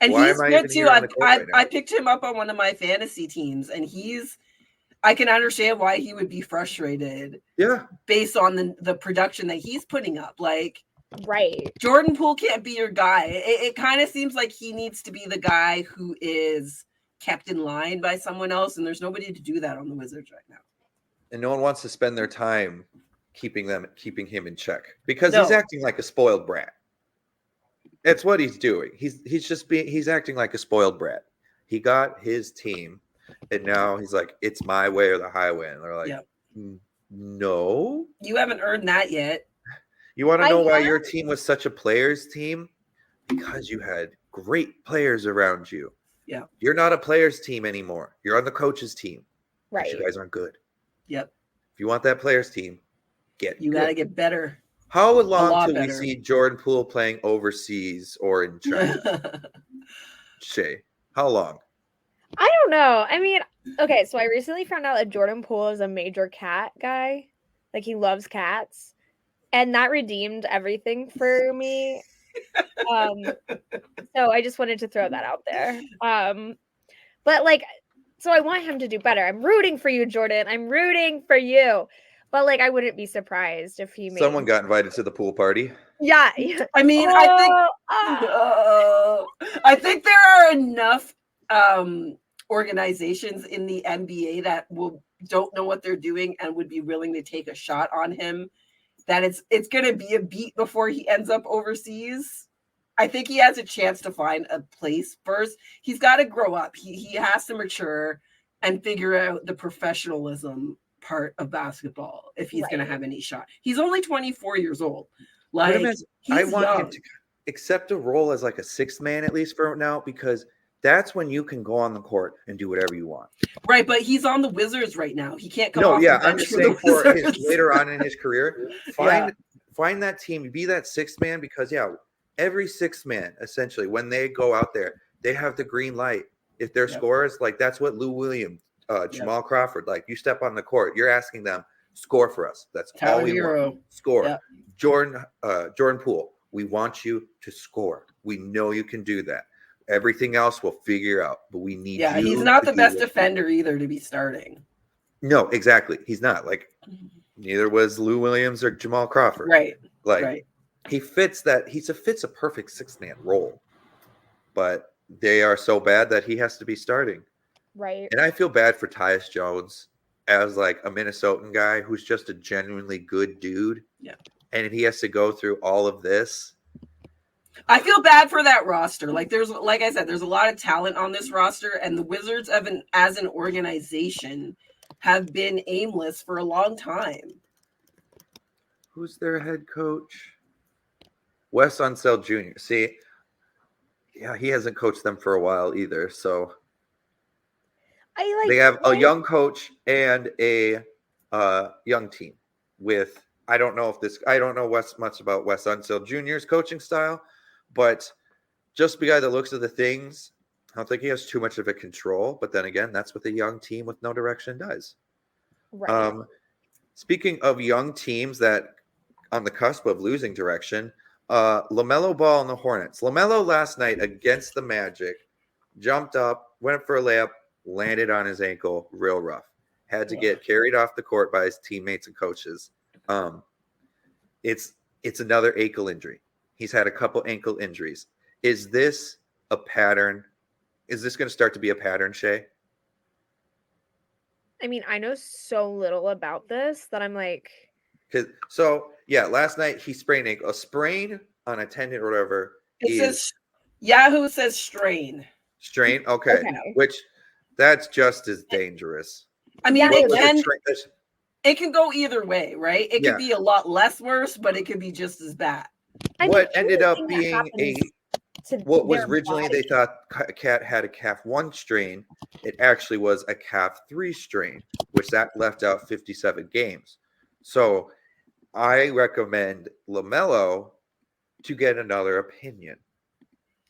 And he's good too. I picked him up on one of my fantasy teams, and I can understand why he would be frustrated. Yeah. Based on the production that he's putting up. Like, right. Jordan Poole can't be your guy. It kind of seems like he needs to be the guy who is kept in line by someone else, and there's nobody to do that on the Wizards right now. And no one wants to spend their time keeping him in check because he's acting like a spoiled brat. That's what he's doing. He's acting like a spoiled brat. He got his team, and now he's like, it's my way or the highway. And they're like, No. You haven't earned that yet. You want to know why have. your team was such a players team? Because you had great players around you. Yeah. You're not a players team anymore. You're on the coaches team. Right. You guys aren't good. Yep. If you want that players team, you got to get better. How long lot till we better. see Jordan Poole playing overseas or in China? Shay, how long? I don't know. I mean, okay, so I recently found out that Jordan Poole is a major cat guy. Like, he loves cats. And that redeemed everything for me. So I just wanted to throw that out there. But like, so I want him to do better. I'm rooting for you, Jordan. I'm rooting for you. But like, I wouldn't be surprised if he made Someone got invited to the pool party. Yeah. I mean, I think there are enough organizations in the NBA that don't know what they're doing and would be willing to take a shot on him. That it's going to be a beat before he ends up overseas. I think he has a chance to find a place first. He's got to grow up. He has to mature and figure out the professionalism part of basketball if he's going to have any shot. He's only 24 years old. Like, I want him to accept a role as like a sixth man at least for now, because that's when you can go on the court and do whatever you want. Right, but he's on the Wizards right now. He can't come off the bench. I'm just saying for his later on in his career, find that team, be that sixth man, because every sixth man essentially when they go out there, they have the green light. If they're scorers, like that's what Lou Williams, Jamal Crawford, like you step on the court, you're asking them score for us. That's all we want. Score. Yep. Jordan Poole, we want you to score. We know you can do that. Everything else we'll figure out, but we need you. He's not the best defender either to be starting. No, exactly. He's not. Like neither was Lou Williams or Jamal Crawford. Right. Like he fits that. He fits a perfect six-man role, but they are so bad that he has to be starting. Right. And I feel bad for Tyus Jones as like a Minnesotan guy who's just a genuinely good dude. Yeah. And he has to go through all of this. I feel bad for that roster. Like I said, there's a lot of talent on this roster, and the Wizards as an organization have been aimless for a long time. Who's their head coach? Wes Unseld Jr. See, he hasn't coached them for a while either. So they have a young coach and a young team with. I don't know much about Wes Unseld Jr.'s coaching style, but just by the looks of the things, I don't think he has too much of a control. But then again, that's what a young team with no direction does. Right. Speaking of young teams that on the cusp of losing direction, Lamelo Ball and the Hornets. Lamelo last night against the Magic jumped up, went for a layup, landed on his ankle, real rough. Had to get carried off the court by his teammates and coaches. It's another ankle injury. He's had a couple ankle injuries. Is this a pattern? Is this going to start to be a pattern, Shay? I mean, I know so little about this that I'm like. Last night he sprained ankle. A sprain on a tendon or whatever. Yahoo says strain. Strain, okay. Which that's just as dangerous. I mean, it can go either way, right? It could be a lot less worse, but it could be just as bad. What ended up being what was originally they thought Cat had a calf 1 strain, it actually was a calf 3 strain, which that left out 57 games. So I recommend LaMelo to get another opinion.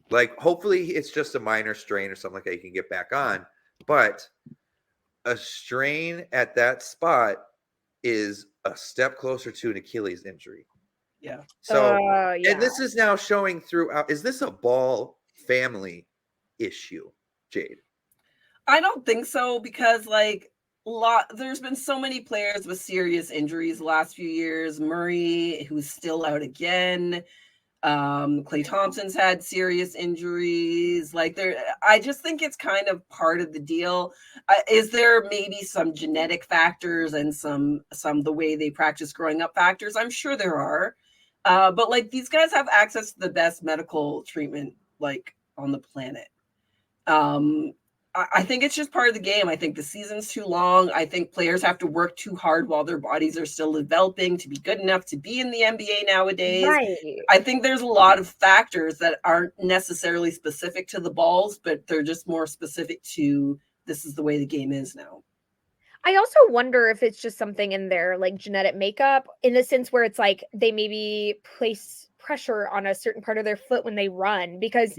Like, hopefully it's just a minor strain or something like that he can get back on. But a strain at that spot is a step closer to an Achilles injury. Yeah. So, and this is now showing throughout. Is this a Ball family issue, Jade? I don't think so, because there's been so many players with serious injuries the last few years. Murray, who's still out again. Klay Thompson's had serious injuries. I just think it's kind of part of the deal. Is there maybe some genetic factors and some the way they practice growing up factors? I'm sure there are. But these guys have access to the best medical treatment on the planet. I think it's just part of the game. I think the season's too long. I think players have to work too hard while their bodies are still developing to be good enough to be in the NBA nowadays. Right. I think there's a lot of factors that aren't necessarily specific to the balls, but they're just more specific to this is the way the game is now. I also wonder if it's just something in their like genetic makeup, in the sense where it's like they maybe place pressure on a certain part of their foot when they run, because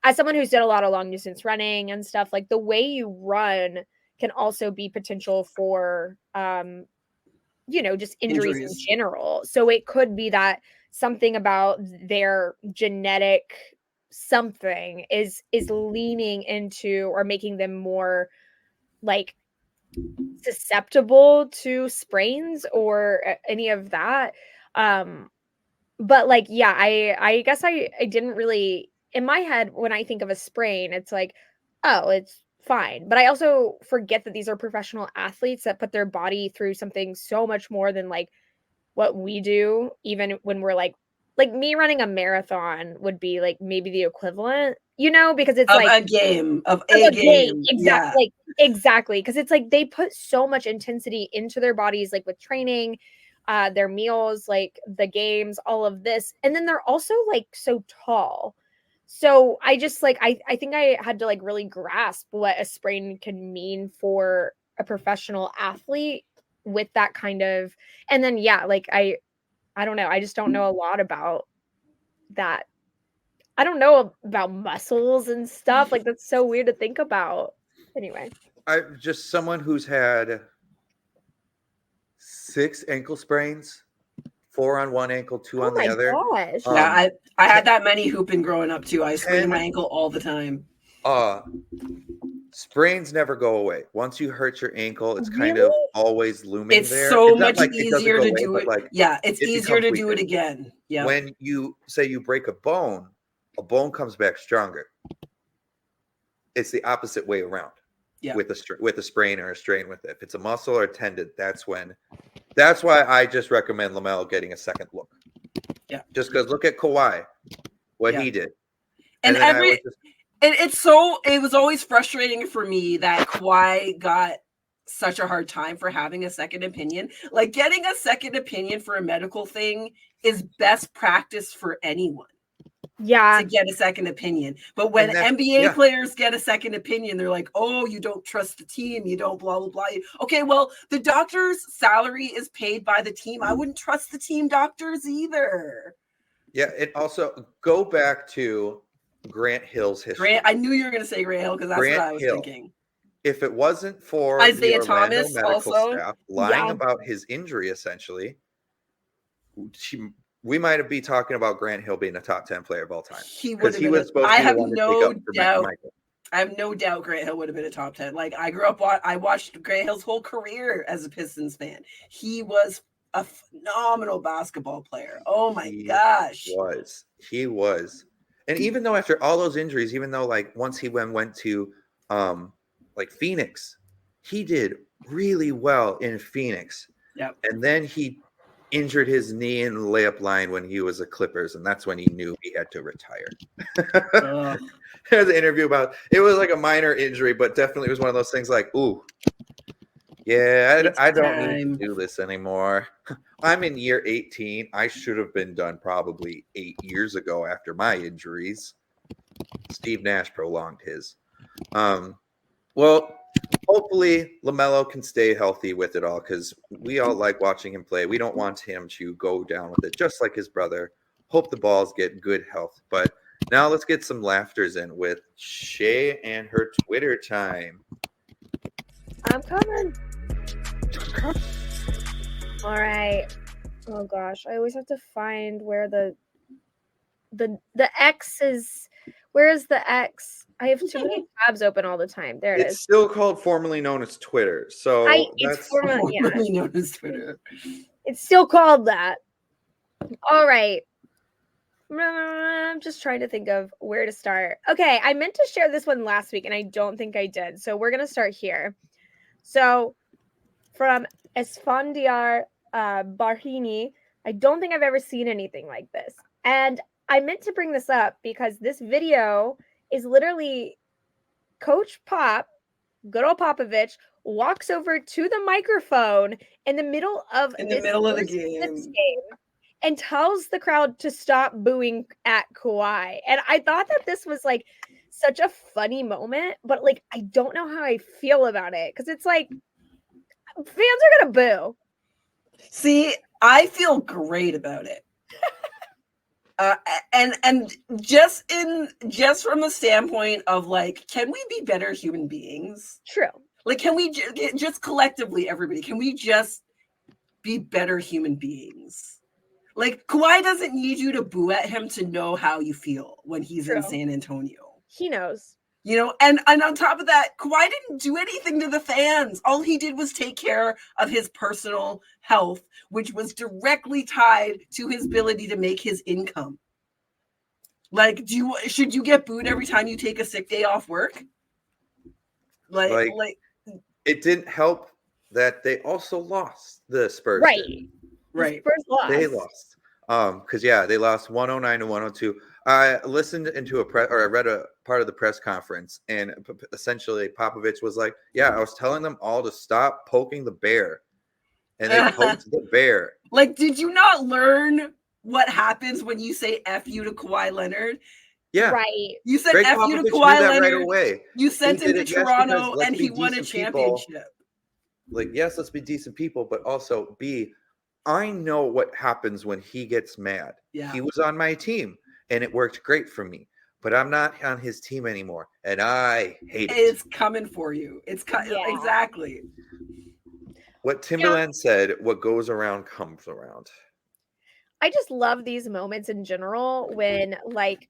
as someone who's done a lot of long distance running and stuff, like the way you run can also be potential for just injuries in general. So it could be that something about their genetic something is leaning into or making them more like susceptible to sprains or any of that. But like, yeah, I guess I didn't really, in my head, when I think of a sprain, it's like, oh, it's fine. But I also forget that these are professional athletes that put their body through something so much more than like what we do, even when we're like me running a marathon would be like maybe the equivalent, because it's of like a game. Exactly. Yeah. Like, exactly. Because it's like they put so much intensity into their bodies, like with training, their meals, like the games, all of this. And then they're also like so tall. So I just like, I think I had to like really grasp what a sprain can mean for a professional athlete with that kind of, and then, yeah, like I don't know. I just don't know a lot about that. I don't know about muscles and stuff. Like, that's so weird to think about. Anyway. I'm just someone who's had 6 ankle sprains, 4 on one ankle, 2 on the other. Gosh. Yeah, I had that many hooping growing up too. I sprained my ankle all the time. Sprains never go away. Once you hurt your ankle, it's kind of always looming it's there. So it's much like easier to do it. Like, yeah, it's easier to do it again. Yeah. When you say you break a bone comes back stronger. It's the opposite way around. Yeah. With a sprain or a strain with it. If it's a muscle or a tendon, that's why I just recommend Lamelo getting a second look. Yeah. Just because look at Kawhi, what he did. And it was always frustrating for me that Kawhi got such a hard time for having a second opinion. Like, getting a second opinion for a medical thing is best practice for anyone. Yeah. To get a second opinion. But when NBA players get a second opinion, they're like, oh, you don't trust the team. You don't blah, blah, blah. Okay, well, the doctor's salary is paid by the team. I wouldn't trust the team doctors either. Yeah, it also go back to Grant Hill's history. I knew you were going to say Grant Hill because that's what I was thinking. If it wasn't for Isaiah Thomas medical staff lying about his injury, essentially, we might be talking about Grant Hill being a top 10 player of all time. He was supposed to be I have no doubt Grant Hill would have been a top 10. Like, I grew up, I watched Grant Hill's whole career as a Pistons fan. He was a phenomenal basketball player. Oh my gosh. He was. And even though after all those injuries, even though like once he went to like Phoenix, he did really well in Phoenix. Yep. And then he injured his knee in the layup line when he was a Clippers, and that's when he knew he had to retire. There's an interview about it was like a minor injury, but definitely was one of those things like, ooh, yeah, I don't need to do this anymore. I'm in year 18. I should have been done probably 8 years ago after my injuries. Steve Nash prolonged his. Well, hopefully Lamelo can stay healthy with it all because we all like watching him play. We don't want him to go down with it, just like his brother. Hope the Balls get good health. But now let's get some laughters in with Shay and her Twitter time. I'm coming. All right. Oh gosh, I always have to find where the X is. Where is the X? I have too many tabs open all the time. There it is. It's still called formerly known as Twitter. So it's formerly known as Twitter. It's still called that. All right. I'm just trying to think of where to start. Okay, I meant to share this one last week, and I don't think I did. So we're going to start here. So from Esfandiar Barhini, I don't think I've ever seen anything like this. And I meant to bring this up because this video is literally Coach Pop good old Popovich walks over to the microphone in the middle of the game and tells the crowd to stop booing at Kawhi. And I thought that this was like such a funny moment, but like I don't know how I feel about it because it's like fans are gonna boo. See, I feel great about it. And just from the standpoint of like, can we be better human beings? True. Like, can we just collectively, everybody, can we just be better human beings? Like, Kawhi doesn't need you to boo at him to know how you feel when he's in San Antonio. He knows. You know, and on top of that, Kawhi didn't do anything to the fans. All he did was take care of his personal health, which was directly tied to his ability to make his income. Like, should you get booed every time you take a sick day off work? Like it didn't help that they also lost the Spurs. Right. Spurs lost. They lost. Because they lost 109 to 102. I listened into I read a part of the press conference, and essentially Popovich was like, "Yeah, I was telling them all to stop poking the bear," and they poked the bear. Like, did you not learn what happens when you say "F you" to Kawhi Leonard? Yeah, right. You said Greg "F Popovich you" to Kawhi Leonard right away. You sent him to Toronto, and he won a championship. People. Like, yes, let's be decent people, but also I know what happens when he gets mad. Yeah. He was on my team, and it worked great for me. But I'm not on his team anymore, and I hate it. It's coming for you. Exactly. What Timberland said, what goes around comes around. I just love these moments in general when, like,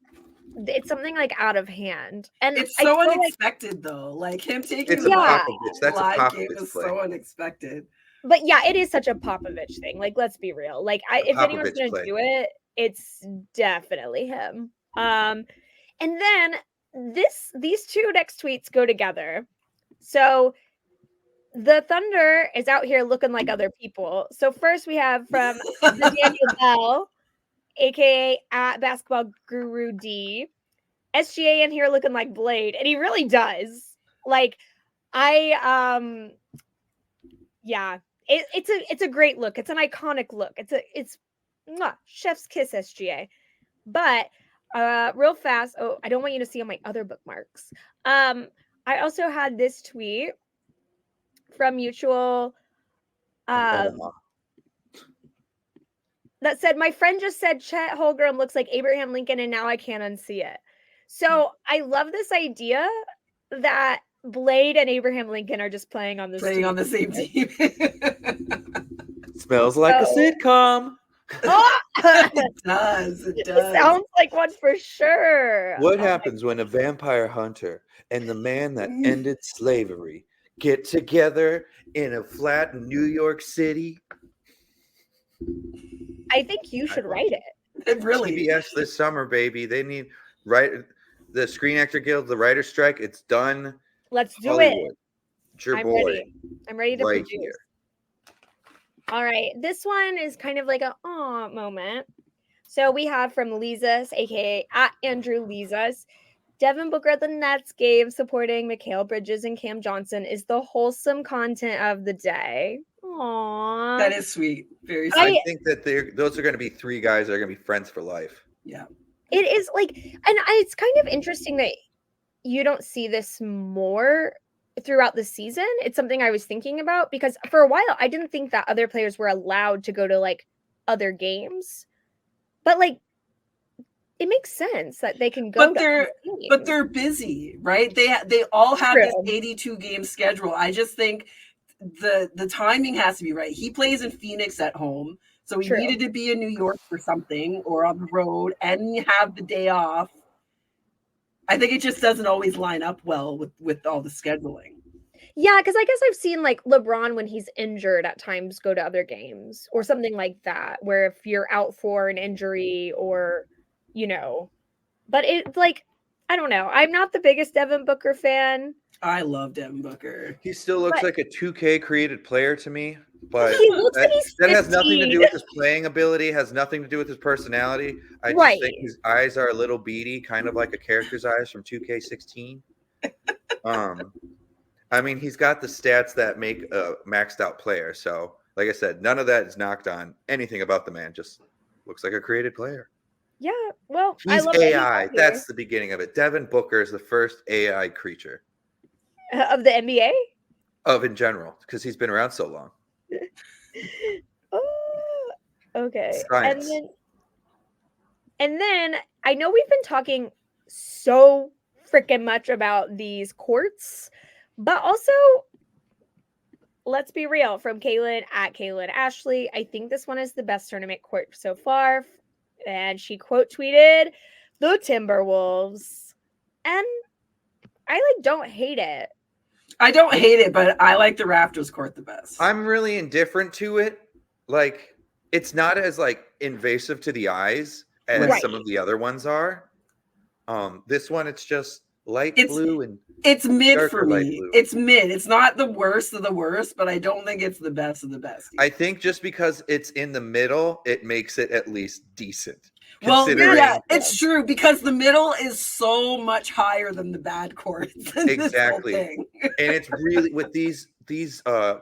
it's something, like, out of hand. And it's so unexpected, though. Like, him taking the Popovich. That's a Popovich game is play. so unexpected. But, yeah, it is such a Popovich thing. Like, let's be real. Like, if anyone's going to do it, it's definitely him. And then these two next tweets go together. So the Thunder is out here looking like other people. So first we have from the Daniel Bell, aka at Basketball Guru D, SGA in here looking like Blade, and he really does. Like, it's a great look. It's an iconic look. It's chef's kiss SGA. But real fast. Oh, I don't want you to see on my other bookmarks. I also had this tweet from Mutual that said, my friend just said Chet Holmgren looks like Abraham Lincoln, and now I can't unsee it. So I love this idea that Blade and Abraham Lincoln are just playing on the same team. Smells like a sitcom. Oh! It does. It sounds like one for sure. What happens when a vampire hunter and the man that ended slavery get together in a flat in New York City? I think you should write it. It really TBS this summer, baby. They need the Screen Actor Guild, the writer's strike. It's done. Let's do Hollywood. it. It's your boy. I'm ready to right produce. Here. All right. This one is kind of like a aw moment. So we have from Lizas, aka at Andrew Lizas. Devin Booker at the Nets game supporting Mikal Bridges and Cam Johnson is the wholesome content of the day. Aww. That is sweet. Very sweet. I think that those are going to be three guys that are going to be friends for life. Yeah. It is like, and it's kind of interesting that you don't see this more throughout the season. It's something I was thinking about because for a while I didn't think that other players were allowed to go to like other games, but like it makes sense that they can go. But they're busy, right? They all have this 82 game schedule. I just think the timing has to be right. He plays in Phoenix at home, so he needed to be in New York for something or on the road, and you have the day off. I think it just doesn't always line up well with all the scheduling. Yeah, because I guess I've seen like LeBron when he's injured at times go to other games or something like that, where if you're out for an injury or, you know, but it's like, I don't know. I'm not the biggest Devin Booker fan. I love Devin Booker. He still looks like a 2K created player to me, but he looks like that has nothing to do with his playing ability, has nothing to do with his personality. I just think his eyes are a little beady, kind of like a character's eyes from 2K16. I mean, he's got the stats that make a maxed out player. So, like I said, none of that is knocked on anything about the man. Just looks like a created player. Yeah, well, I He's love that he's AI. out here. That's the beginning of it. Devin Booker is the first AI creature Of the NBA. of in general because he's been around so long. Oh, okay. Science. And then I know we've been talking so freaking much about these courts, but also let's be real, from Kaylin at Kaylin Ashley, I think this one is the best tournament court so far. And she quote tweeted the Timberwolves. And I like don't hate it. I don't hate it, but I like the Raptors court the best. I'm really indifferent to it. Like, it's not as like invasive to the eyes as some of the other ones are. This one, it's just light blue and it's mid darker for light me. blue. It's mid. It's not the worst of the worst, but I don't think it's the best of the best. I think just because it's in the middle, it makes it at least decent. Well, yeah, it's true because the middle is so much higher than the bad courts. Exactly. And it's really with these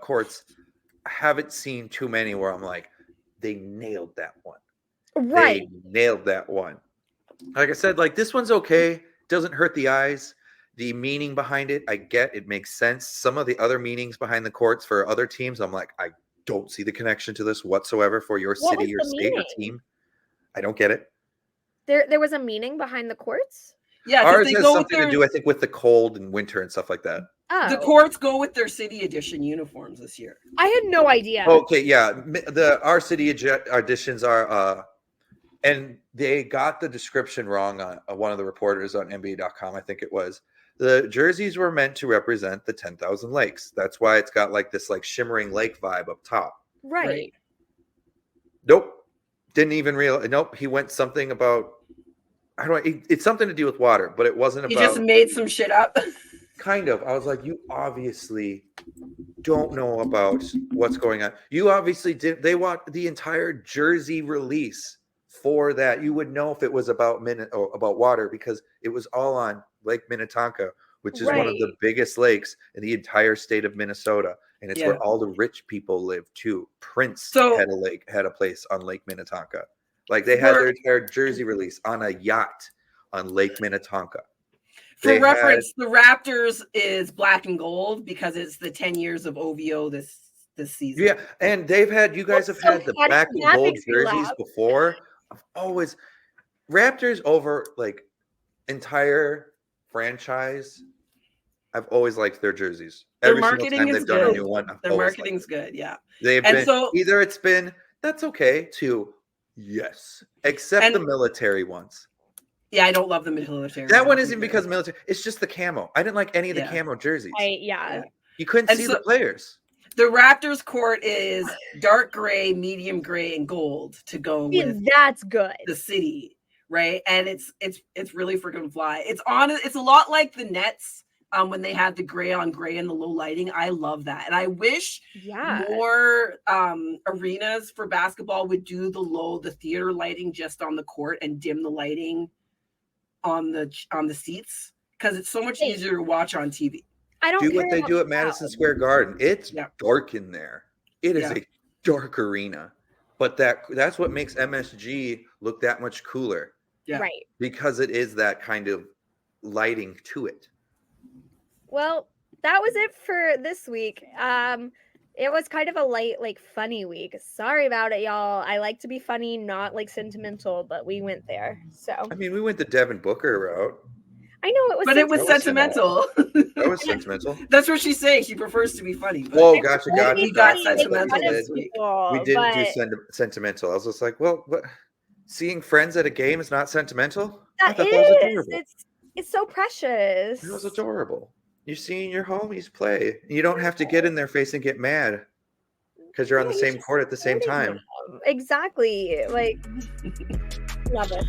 courts, I haven't seen too many where I'm like, they nailed that one. Right. They nailed that one. Like I said, like this one's okay. Doesn't hurt the eyes. The meaning behind it, I get. It makes sense. Some of the other meanings behind the courts for other teams, I'm like, I don't see the connection to this whatsoever for your city or state or team. I don't get it. There was a meaning behind the courts? Yeah, ours has something to do, I think, with the cold and winter and stuff like that. Oh. The courts go with their city edition uniforms this year. I had no idea. Okay, yeah. Our city editions are and they got the description wrong on one of the reporters on NBA.com, I think it was. The jerseys were meant to represent the 10,000 lakes. That's why it's got like this like shimmering lake vibe up top. Right. Nope. Didn't even realize. Nope. He went something about, I don't know. It's something to do with water, but it wasn't about. He just made some shit up. Kind of. I was like, you obviously don't know about what's going on. You obviously did. They want the entire jersey release for that. You would know if it was about water because it was all on Lake Minnetonka, which is one of the biggest lakes in the entire state of Minnesota. And it's where all the rich people live too. Prince had a place on Lake Minnetonka. Like they had their entire jersey release on a yacht on Lake Minnetonka. For reference, the Raptors is black and gold because it's the 10 years of OVO this season. Yeah, and you guys have had the black and gold jerseys before. I've always Raptors over like entire franchise. I've always liked their jerseys. Their marketing is good. Done a new one, their marketing's good, yeah. They've been either it's been that's okay to yes, except the military ones. Yeah, I don't love the military. That one isn't because military. It's just the camo. I didn't like any of the camo jerseys. You couldn't see the players. The Raptors court is dark gray, medium gray, and gold to go with. That's good. The city, right? And it's really freaking fly. It's a lot like the Nets. When they had the gray on gray and the low lighting. I love that. And I wish more arenas for basketball would do the theater lighting just on the court and dim the lighting on the seats because it's so much easier to watch on TV. I don't do what they do at Madison Square Garden. It's dark in there. It is a dark arena. But that's what makes MSG look that much cooler. Yeah. Right. Because it is that kind of lighting to it. Well, that was it for this week. It was kind of a light, like funny week. Sorry about it, y'all. I like to be funny, not like sentimental, but we went there. So I mean, we went the Devin Booker route. I know it was, but it was sentimental. That was sentimental. That's what she's saying. She prefers to be funny. But whoa, gotcha. We got sentimental this week. We didn't do sentimental. I was just like, well, what? Seeing friends at a game is not sentimental. I thought that was adorable. It's so precious. It was adorable. You're seeing your homies play. You don't have to get in their face and get mad because you're on the same court at the same time. Exactly. Like, love it.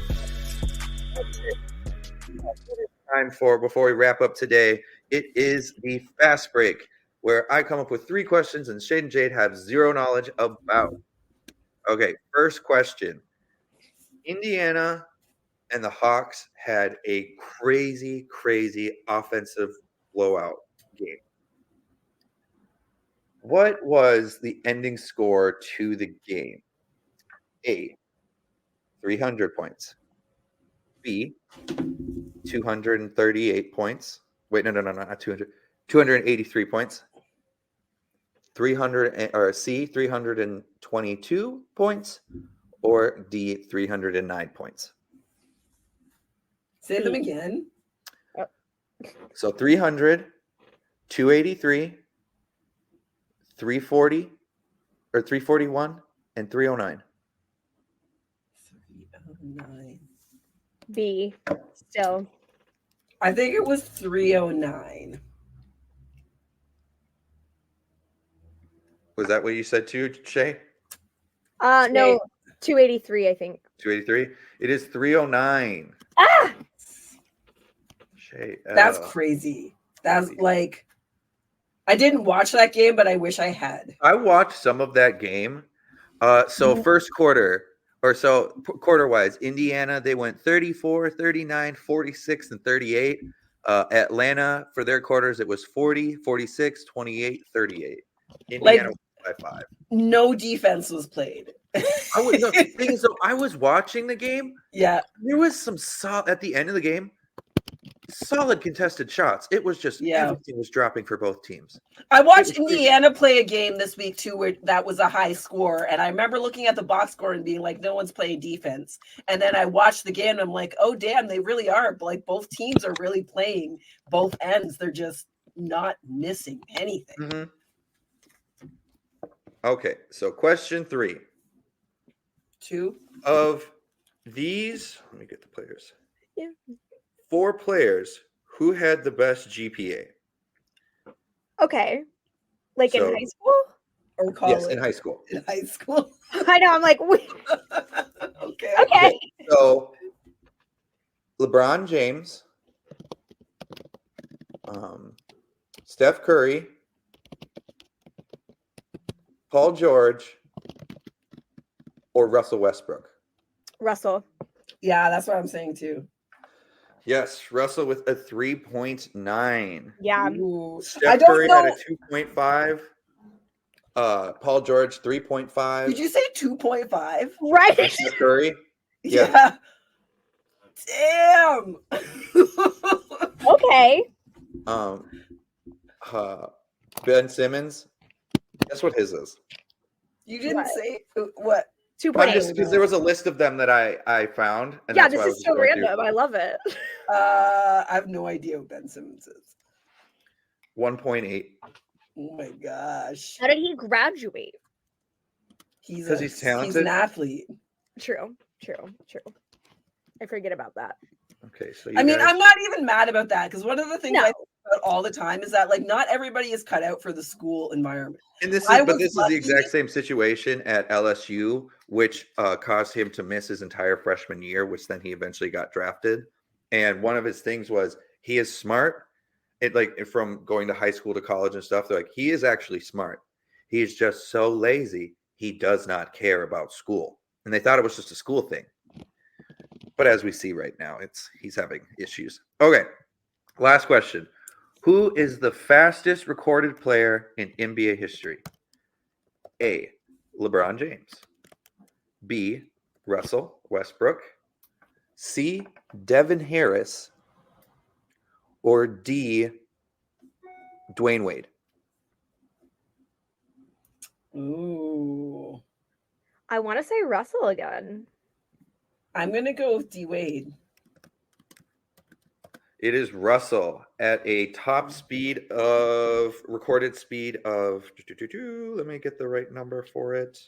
Time for, before we wrap up today, it is the fast break where I come up with 3 questions and Shade and Jade have zero knowledge about. Okay, first question. Indiana and the Hawks had a crazy offensive blowout game. What was the ending score to the game? A, 300 points. B, 238 points. Wait, no, not 200. 283 points. 300 or C, 322 points, or D, 309 points. Say them again. So 300, 283, 340, or 341, and 309. 309. B. Still. I think it was 309. Was that what you said too, Shay? No, 283, I think. 283? It is 309. Ah! Shay, That's crazy. That's like, I didn't watch that game, but I wish I had. I watched some of that game. So first quarter, or so quarter-wise, Indiana, they went 34, 39, 46, and 38. Atlanta, for their quarters, it was 40, 46, 28, 38. Indiana by 5. No defense was played. The thing is, though, I was watching the game. Yeah. There was some at the end of the game, solid contested shots. It was just everything was dropping for both teams. I watched Indiana play a game this week too where that was a high score, and I remember looking at the box score and being like, no one's playing defense. And then I watched the game and I'm like, oh damn, they really are. Like both teams are really playing both ends. They're just not missing anything. Mm-hmm. Okay, so question 3. 2 of these, let me get the players. Yeah. 4 players who had the best GPA. Okay. Like in high school? Or college? Yes, in high school. In high school. I know, I'm like, wait. Okay. So LeBron James, Steph Curry, Paul George, or Russell Westbrook? Russell. Yeah, that's what I'm saying too. Yes, Russell with a 3.9. Yeah. Ooh. Steph Curry had a 2.5. Paul George 3.5. Did you say 2.5? Right. Steph Curry. Yeah. Damn. Okay. Ben Simmons. Guess what his is? You didn't say what? 2.8. Just because there was a list of them that I found. And yeah, that's this is so random. I love it. I have no idea who Ben Simmons is. 1.8. Oh my gosh. How did he graduate? Because he's talented. He's an athlete. True. I forget about that. Okay, so I'm not even mad about that because one of the things I think about all the time is that like not everybody is cut out for the school environment. And this is the exact same situation at LSU, which caused him to miss his entire freshman year, which then he eventually got drafted. And one of his things was he is smart. From going to high school to college and stuff, they're like, he is actually smart. He is just so lazy. He does not care about school. And they thought it was just a school thing. But as we see right now, he's having issues. Okay, last question. Who is the fastest recorded player in NBA history? A, LeBron James. B, Russell Westbrook. C, Devin Harris. Or D, Dwayne Wade. Ooh. I want to say Russell again. I'm going to go with D Wade. It is Russell at a top recorded speed of, let me get the right number for it.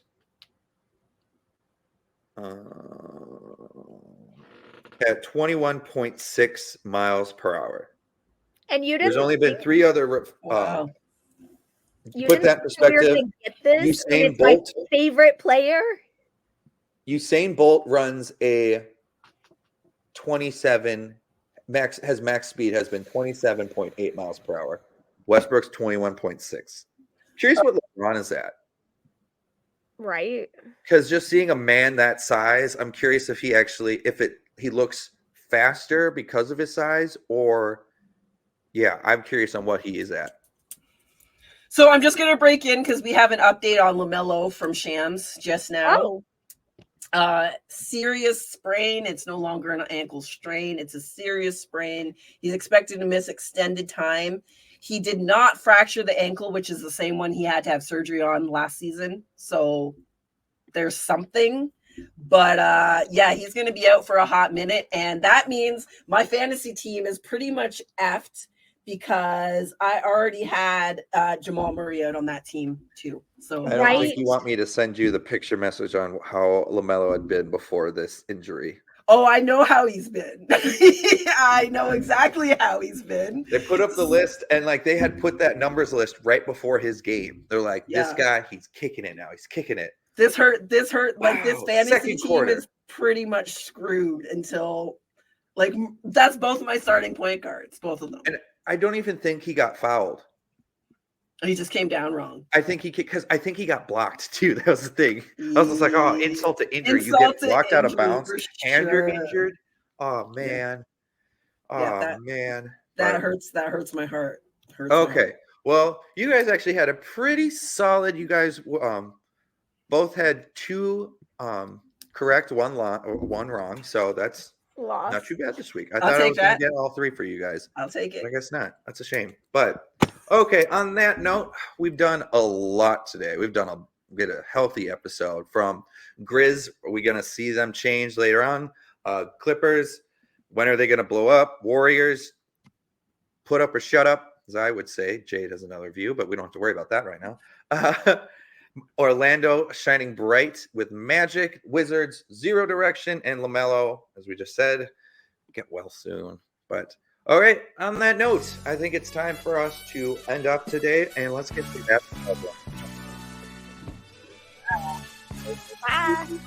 At 21.6 miles per hour. And you didn't. There's only been 3 other. Wow. Put that in perspective. Usain Bolt, my favorite player. Usain Bolt runs a 27 max speed has been 27.8 miles per hour. Westbrook's 21.6. Curious what LeBron is at. Right. Because just seeing a man that size, I'm curious if he looks faster because of his size, or I'm curious on what he is at. So I'm just going to break in because we have an update on Lamelo from Shams just now. Serious sprain. It's no longer an ankle strain. It's a serious sprain. He's expected to miss extended time. He did not fracture the ankle, which is the same one he had to have surgery on last season. So there's something. But yeah, he's going to be out for a hot minute. And that means my fantasy team is pretty much effed because I already had Jamal Murray out on that team too. So I don't think you want me to send you the picture message on how LaMelo had been before this injury. Oh, I know how he's been. I know exactly how he's been. They put up the list, and like they had put that numbers list right before his game. They're like, this guy, he's kicking it now. He's kicking it. This hurt. Wow. Like this fantasy team is pretty much screwed until like that's both my starting point guards, both of them. And I don't even think he got fouled. He just came down wrong. I think he got blocked too. That was the thing. I was just like, oh, insult to injury. You get blocked out of bounds and you're injured. Oh man. Man. That hurts. That hurts my heart. Okay. Well, you guys actually had a pretty solid. You guys both had 2 correct, 1 wrong. So that's not too bad this week. I thought I was going to get all 3 for you guys. I'll take it. I guess not. That's a shame. But okay, on that note, we've done a lot today. We had a healthy episode from Grizz. Are we going to see them change later on? Clippers, when are they going to blow up? Warriors, put up or shut up, as I would say. Jade has another view, but we don't have to worry about that right now. Orlando shining bright with Magic, Wizards, zero direction, and LaMelo, as we just said, get well soon. But all right, on that note, I think it's time for us to end up today, and let's get to that. Bye.